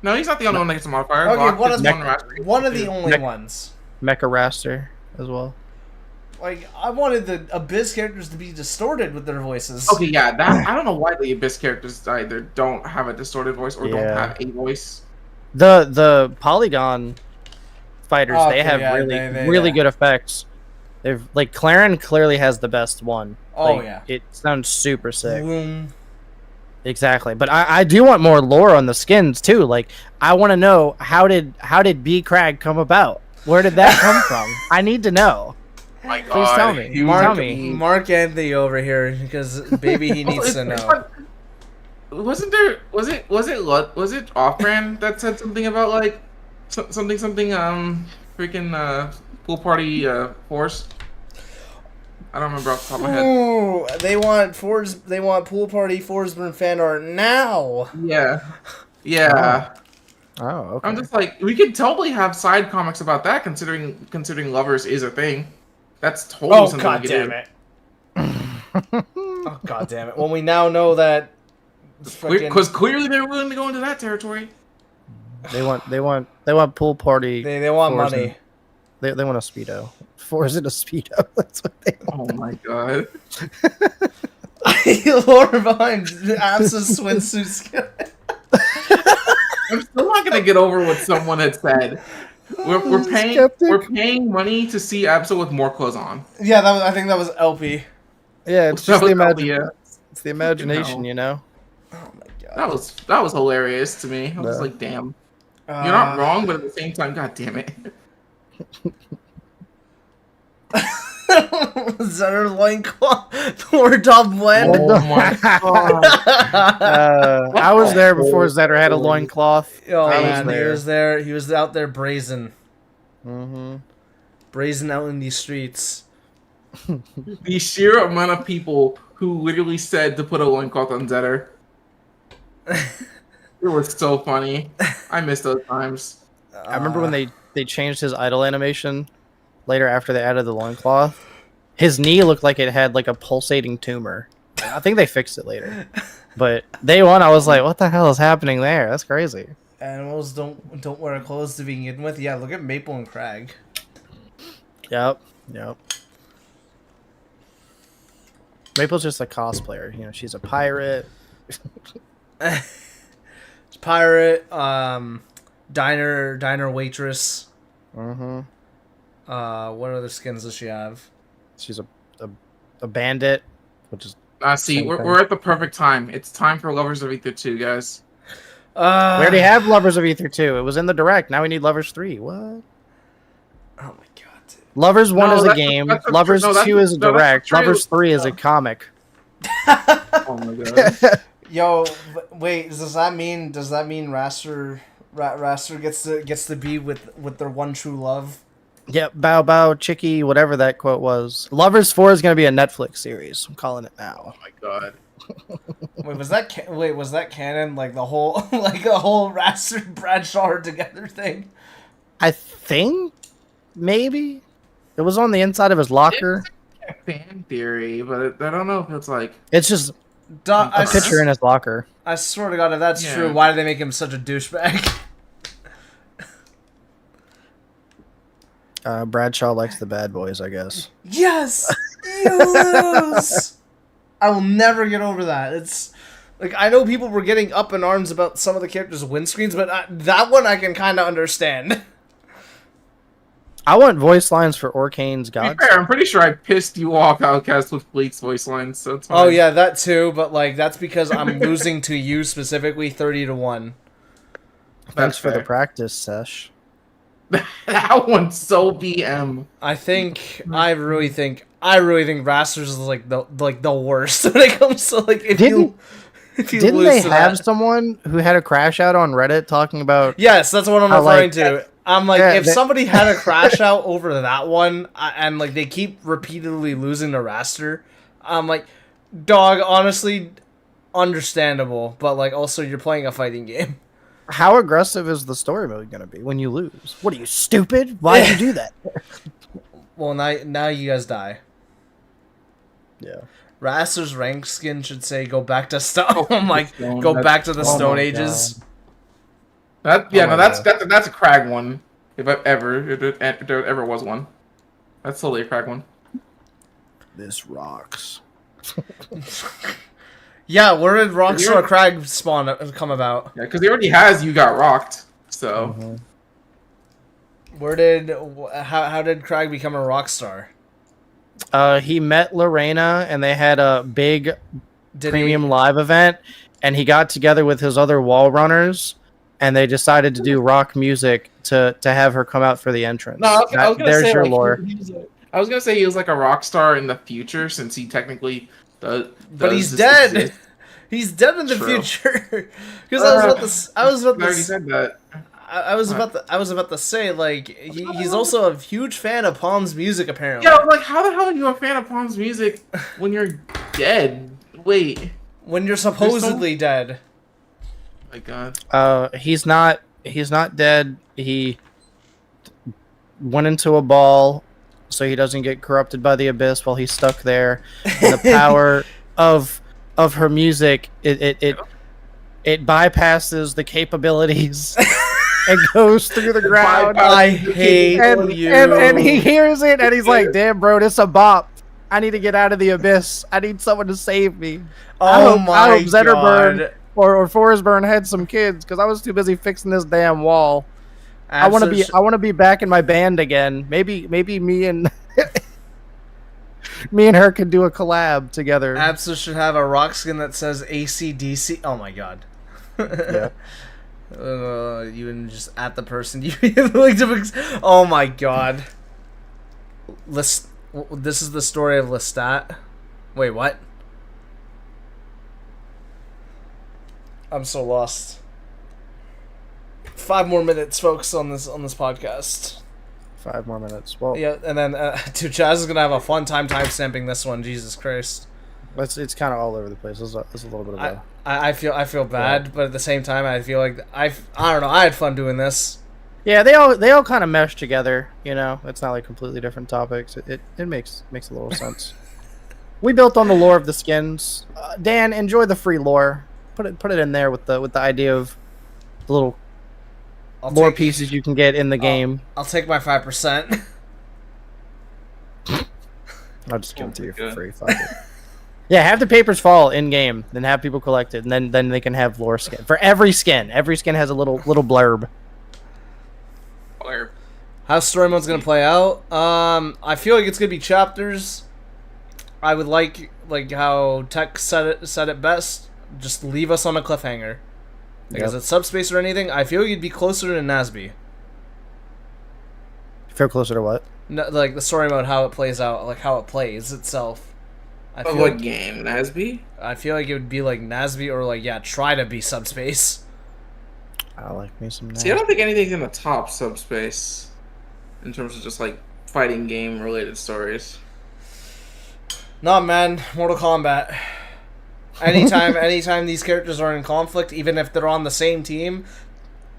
No, he's not the only one that gets a modifier. Okay, Glock one gets of one the mastery. one of the only Mech- ones. Mecha Raster as well. Like I wanted the Abyss characters to be distorted with their voices. Okay, yeah, that I don't know why the Abyss characters either don't have a distorted voice or don't Yeah. have a voice. The Polygon fighters, Oh, they okay, have yeah, really yeah. good effects. They've like Claren clearly has the best one. Oh, Like, yeah. it sounds super sick. Boom. Exactly, but I do want more lore on the skins too. Like I want to know how did B Crag come about? Where did that come from? I need to know. Oh my Please tell me. he Mark, Tell me. Mark Anthony over here because baby he needs to know. Wasn't there? Was it off-brand that said something about like something freaking pool party force? I don't remember off the top of my head. Ooh, they want pool party Forsburn fan art now. Yeah. Oh, okay. I'm just like, we could totally have side comics about that, considering lovers is a thing. That's totally Oh something god we could damn do. it! Oh god damn it! Well, we now know that. Because clearly they're willing to go into that territory. They want pool party. They want Forza. money. They want a speedo. Forza a speedo. That's what they want. Oh my god. Lore behind Absa's swimsuit skin. I'm still not gonna get over what someone had said. We're paying money to see Absa with more clothes on. Yeah, I think that was LP. Yeah, it's That just the was LP, It's the imagination, you know. Oh my god. That was hilarious to me. I was like, damn. You're not wrong, but at the same time, god damn it. Zetter loincloth. Word top blend. Oh my god. I was there before Zetter had a loincloth. Oh I man, was he there. was there. He was out there brazen. Mm-hmm. Brazen out in these streets. The sheer amount of people who literally said to put a loincloth on Zetter. It was so funny. I miss those times. I remember when they changed his idle animation later after they added the loincloth. His knee looked like it had like a pulsating tumor. I think they fixed it later. But day one, I was like, what the hell is happening there? That's crazy. Animals don't wear clothes to begin with. Yeah, look at Maple and Crag. Yep. Maple's just a cosplayer. You know, she's a pirate. Pirate, diner waitress. Mm-hmm. What other skins does she have? She's a bandit, which is See, same thing. we're at the perfect time. It's time for Lovers of Aether 2, guys. We already have Lovers of Aether 2. It was in the direct. Now we need Lovers 3. What? Oh my god. Lovers 1 No, is a that's- game. that's a- Lovers no, that's- 2 is a no, that's direct. true. Lovers 3 is a comic. Oh my god. Yo, wait. Does that mean Raster gets to be with their one true love? Yep, bow bow, chicky, whatever that quote was. Lovers 4 is going to be a Netflix series. I'm calling it now. Oh my god. Wait, was that canon? Like the whole Raster Bradshaw together thing? I think maybe it was on the inside of his locker. A fan theory, but I don't know if it's like. It's just a picture in his locker. I swear to God, if that's Yeah. true, why did they make him such a douchebag? Bradshaw likes the bad boys, I guess. Yes, you lose. I will never get over that. It's like I know people were getting up in arms about some of the characters' windscreens, but that one I can kind of understand. I want voice lines for Orcane's To be God. fair, I'm pretty sure I pissed you off, Outkast, with Bleak's voice lines. So it's Oh fine. yeah, that too. But like that's because I'm losing to you specifically, 30-1. Thanks That's for the fair. practice, Sesh. That one's so BM. I really think Rasters is like the worst when it comes to like if you Didn't lose they to have that. someone who had a crash out on Reddit talking about? Yes, that's what I'm I referring like to. I'm like, Yeah, if they- somebody had a crash out over that one, and like they keep repeatedly losing to Raster, I'm like, dog, honestly, understandable, but like also you're playing a fighting game. How aggressive is the story mode going to be when you lose? What are you, stupid? Why'd you do that? Well, now you guys die. Yeah. Raster's rank skin should say go back to stone. I'm like, Stone, go that's- back to the oh Stone my Ages. That yeah, Oh no, my that's a Crag one. If there ever was one, that's totally a Crag one. This rocks. Yeah, where did You're- Rockstar Crag come about? Yeah, because he already has You Got Rocked. So How did Crag become a Rockstar? He met Lorena and they had a big Did premium live event, and he got together with his other wall runners, and they decided to do rock music to have her come out for the entrance. no, I was gonna There's say your like, lore. I was gonna say he was like a rock star in the future since he technically does. But he's just dead. exist. He's dead in the True. future. Because I was I already about said that. I was about to say like he's also a huge fan of Palm's music apparently. Yeah, I was like, how the hell are you a fan of Palm's music when you're dead? Wait, When you're supposedly dead. my God. He's not he's not dead. He went into a ball so he doesn't get corrupted by the abyss while he's stuck there. And the power of her music, it bypasses the capabilities and goes through the ground. I hate you. And he hears it and he's like, "Damn, bro, this a bop. I need to get out of the abyss. I need someone to save me." I hope Zetterburn God. or Forsburn had some kids because I was too busy fixing this damn wall. I want to be back in my band again. Maybe me and me and her could do a collab together. Absa should have a rock skin that says ACDC. Oh my god. Yeah. You and just at the person you like to fix. Oh my god. This is the story of Lestat. Wait, what? I'm so lost. 5 more minutes, folks, on this podcast. 5 more minutes. Well, yeah, and then dude, Chaz is gonna have a fun time timestamping this one. Jesus Christ. It's kind of all over the place. It's a little bit of a. I feel bad, but at the same time, I feel like I don't know. I had fun doing this. Yeah, they all kind of mesh together. You know, it's not like completely different topics. It makes a little sense. We built on the lore of the skins. Dan, enjoy the free lore. Put it in there with the idea of the little lore pieces you can get in the game. I'll take my 5%. I'll just give it to you for free. Fuck it. Yeah, have the papers fall in game, then have people collect it, and then they can have lore skin for every skin. Every skin has a little blurb. How story mode's gonna play out? I feel like it's gonna be chapters. I would like how Tech said it best. Just leave us on a cliffhanger. Because it's subspace or anything, I feel you'd be closer to Nasby. Feel closer to what? No, like the story mode, how it plays out, like how it plays itself. I feel what like, game? Nasby? I feel like it would be like Nasby or like try to be subspace. I like me some Nasby. See, I don't think anything's in the top subspace in terms of just like fighting game related stories. Nah, man, Mortal Kombat. Anytime these characters are in conflict, even if they're on the same team,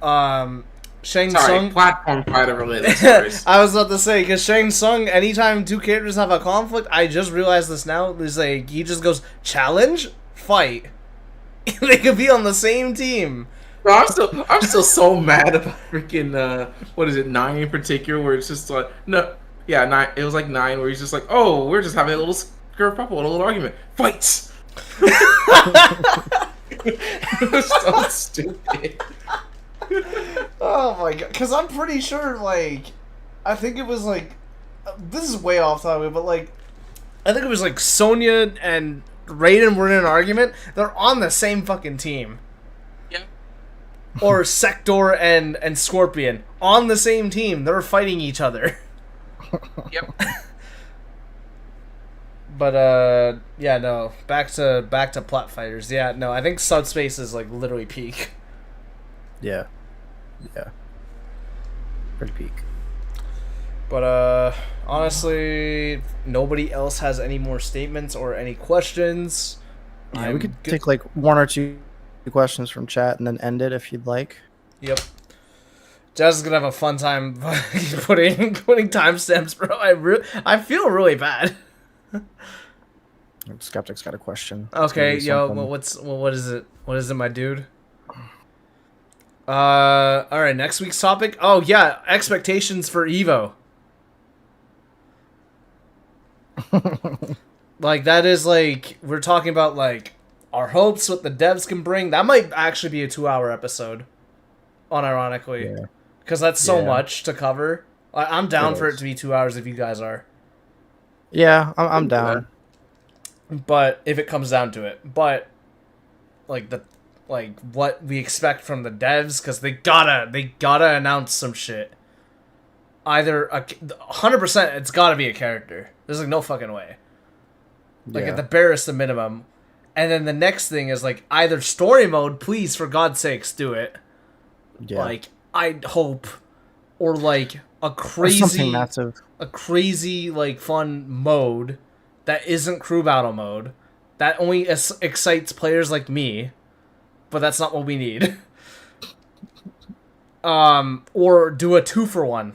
Shang Tsung platform fighter related stories. I was about to say, because Shang Tsung, anytime 2 characters have a conflict, I just realized this now. There's like he just goes challenge, fight. They could be on the same team. Bro, I'm still so mad about freaking what is it, 9 in particular, where it's just like 9. It was like 9 where he's just like, oh, we're just having a little kerfuffle, a little argument, fights. It was so stupid. Oh my god, because I'm pretty sure, like, I think it was like, this is way off topic, but like, I think it was like Sonya and Raiden were in an argument. They're on the same fucking team. Yeah. Or Sector and Scorpion on the same team. They're fighting each other. Yep. But yeah, no. Back to plot fighters. Yeah, no. I think subspace is like literally peak. Yeah. Pretty peak. But honestly, nobody else has any more statements or any questions. Yeah, we could take like 1 or 2 questions from chat and then end it if you'd like. Yep. Jazz is gonna have a fun time putting timestamps, bro. I feel really bad. Skeptic's got a question. Okay, yo, what is it? What is it, my dude? All right, next week's topic. Oh yeah, expectations for Evo. Like that is like we're talking about like our hopes, what the devs can bring. That might actually be a 2-hour episode, unironically, because that's so much to cover. I'm down for it to be 2 hours if you guys are. Yeah, I'm down. But if it comes down to it, but like what we expect from the devs, because they gotta announce some shit. Either 100%, it's gotta be a character. There's like no fucking way. Like at the barest the minimum. And then the next thing is like either story mode, please for God's sakes do it. Yeah. Like I hope, or like a crazy like fun mode that isn't crew battle mode that only excites players like me, but that's not what we need. or do a 2-for-1.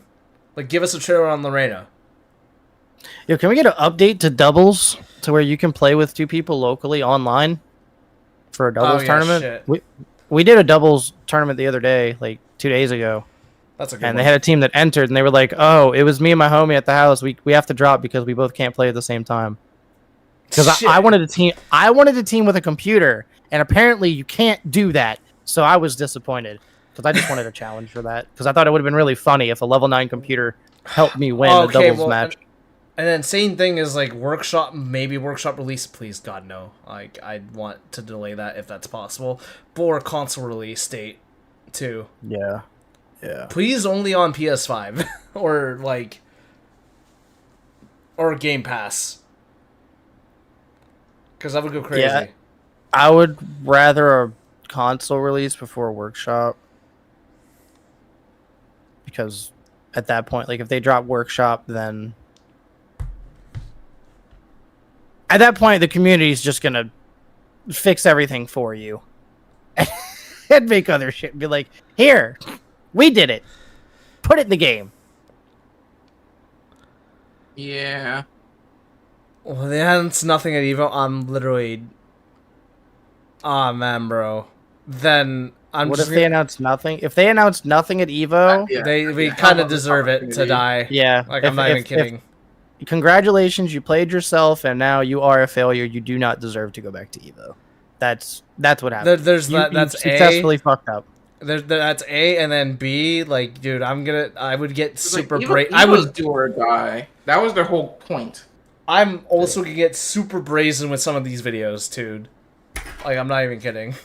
Like, give us a trailer on Lorena. Yo, can we get an update to doubles to where you can play with 2 people locally online for a doubles tournament? Shit. We did a doubles tournament the other day, like 2 days ago. That's a good and one. They had a team that entered, and they were like, "Oh, it was me and my homie at the house. We have to drop because we both can't play at the same time." Because I wanted a team. I wanted a team with a computer, and apparently you can't do that. So I was disappointed because I just wanted a challenge for that. Because I thought it would have been really funny if a level 9 computer helped me win a doubles match. And then same thing is like workshop release. Please God no. Like I'd want to delay that if that's possible. Or console release date too. Yeah. Please only on PS5 or Game Pass. Because that would go crazy. Yeah, I would rather a console release before a workshop. Because at that point, like if they drop workshop, then at that point the community is just gonna fix everything for you and make other shit. Be like, here, we did it. Put it in the game. Yeah. Well, they announced nothing at Evo. I'm literally... Oh, man, bro. Then I'm What just if they announce nothing? If they announce nothing at Evo... we kind of deserve it to die. Yeah. Like, I'm not even kidding. Congratulations, you played yourself, and now you are a failure. You do not deserve to go back to Evo. That's what happened. That's you successfully fucked up. That's A, and then B. Like, dude, I would get super brave. I would do or die. That was their whole point. I'm also gonna get super brazen with some of these videos, dude. Like, I'm not even kidding.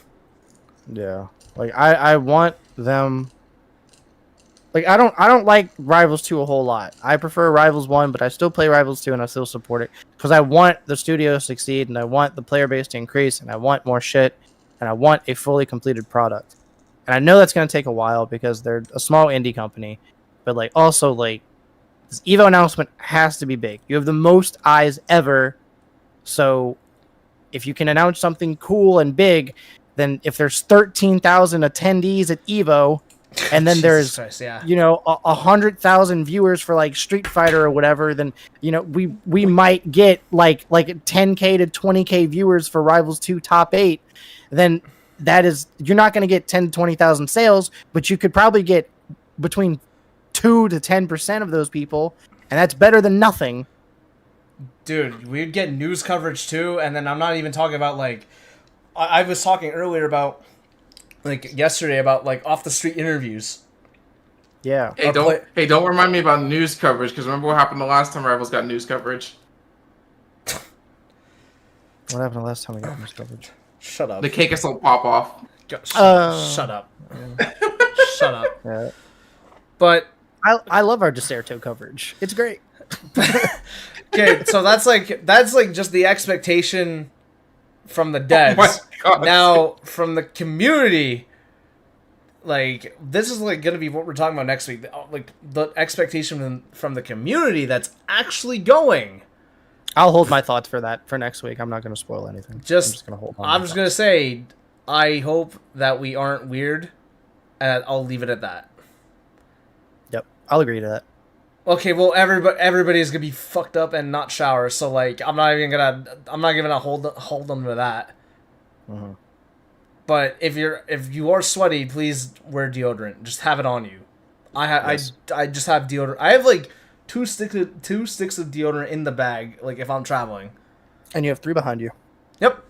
Yeah. Like, I want them. Like, I don't like Rivals 2 a whole lot. I prefer Rivals 1, but I still play Rivals 2 and I still support it because I want the studio to succeed and I want the player base to increase and I want more shit and I want a fully completed product. And I know that's going to take a while because they're a small indie company, but like also like this Evo announcement has to be big. You have the most eyes ever. So if you can announce something cool and big, then if there's 13,000 attendees at Evo, and then there's, Christ, yeah. 100,000 viewers for like Street Fighter or whatever, then, we might get like 10K to 20K viewers for Rivals 2 Top 8. Then that is, you're not going to get 10 to 20,000 sales, but you could probably get between 2 to 10% of those people, and that's better than nothing. Dude, we'd get news coverage too, and then I'm not even talking about like, I was talking earlier about, like yesterday about like off the street interviews. Yeah. Hey, don't remind me about news coverage because remember what happened the last time Rivals got news coverage? What happened the last time we got news coverage? Shut up. The cake is will pop off. Shut up. Shut up. Yeah. But I love our Deserto coverage. It's great. okay, so that's like just the expectation from the devs. Oh my God. Now from the community, like this is like gonna be what we're talking about next week. Like the expectation from the community that's actually going. I'll hold my thoughts for that for next week. I'm not going to spoil anything. I'm just going to hold on. I'm just going to say, I hope that we aren't weird, and I'll leave it at that. Yep, I'll agree to that. Okay, well, everybody's going to be fucked up and not shower, so, like, I'm not even going to hold them to that. Mm-hmm. But if you are sweaty, please wear deodorant. Just have it on you. I just have deodorant. I have, like, two sticks of deodorant in the bag, like if I'm traveling. And you have 3 behind you. Yep.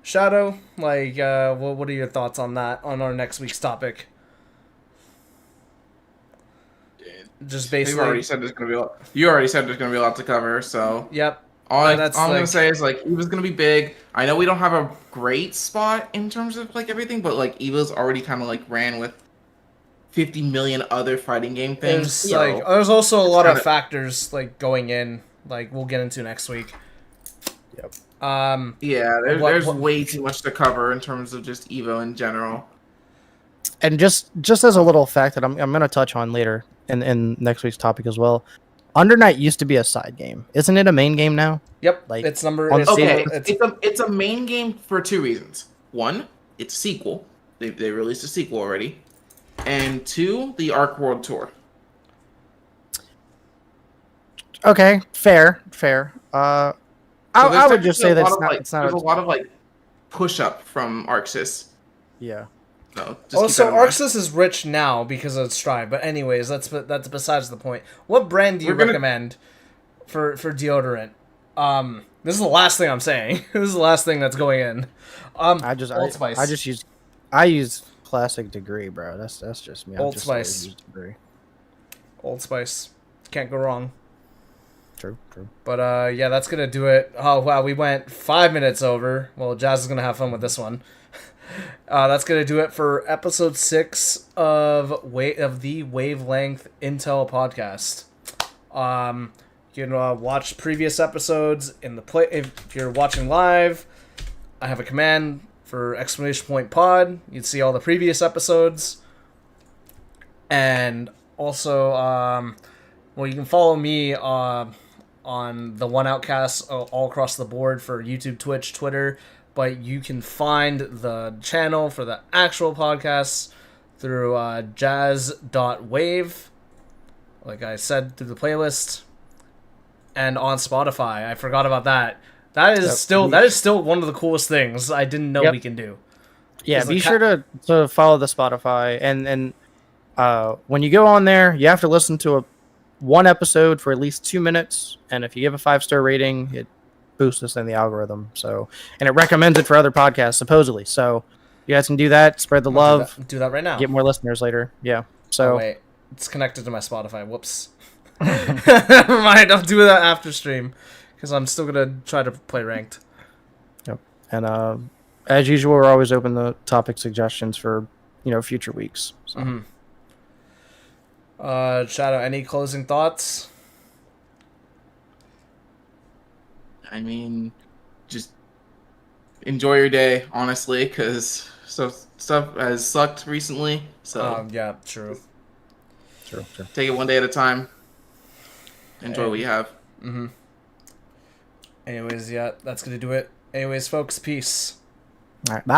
Shadow, like, what are your thoughts on that? On our next week's topic? Just basically. You already said there's gonna be a lot to cover. So. Yep. All I'm gonna say is like Eva's gonna be big. I know we don't have a great spot in terms of like everything, but like Eva's already kind of like ran with 50 million other fighting game things. There's also a lot of factors like going in, like we'll get into next week. Yep. Yeah, there's way too much to cover in terms of just Evo in general. And just as a little fact that I'm going to touch on later in next week's topic as well. Under Night used to be a side game. Isn't it a main game now? Yep. Like it's number. It's a main game for 2 reasons. One, it's a sequel. They released a sequel already. And 2, the Arc World Tour. Okay, fair. I there's would just say technically a that's lot of, not. like, It's not. there's a lot of like push up from Arxis. Yeah. So just keep Also, that in mind. Arxis is rich now because of Strive. But anyways, that's besides the point. What brand do you recommend for deodorant? This is the last thing I'm saying. This is the last thing that's going in. Old Spice. I use classic Degree, bro. That's just me. Old Spice. Degree. Old Spice. Can't go wrong. True. But yeah, that's gonna do it. Oh wow, we went 5 minutes over. Well, Jazz is gonna have fun with this one. That's gonna do it for episode 6 of the Wavlength INTL podcast. You can watch previous episodes in the play. If you're watching live, I have a command for !pod. You'd see all the previous episodes, and also, well, you can follow me on the one Outkast all across the board for YouTube, Twitch, Twitter. But you can find the channel for the actual podcasts through jazz.wave, like I said, through the playlist, and on Spotify. I forgot about that. That is still one of the coolest things I didn't know we can do. Yeah, be sure to follow the Spotify, and when you go on there, you have to listen to one episode for at least 2 minutes, and if you give a 5-star rating, it boosts us in the algorithm. So, and it recommends it for other podcasts supposedly. So, you guys can do that. Spread the love. Do that right now. Get more listeners later. Yeah. So oh, wait, it's connected to my Spotify. Whoops. Never mind. I'll do that after stream because I'm still gonna try to play ranked. Yep. And as usual, we're always open to topic suggestions for future weeks. So. Shadow, any closing thoughts? I mean, just enjoy your day, honestly, because stuff has sucked recently. So yeah, true. Take it one day at a time. Enjoy what you have. Anyways, yeah, that's gonna do it. Anyways, folks, peace. All right, bye.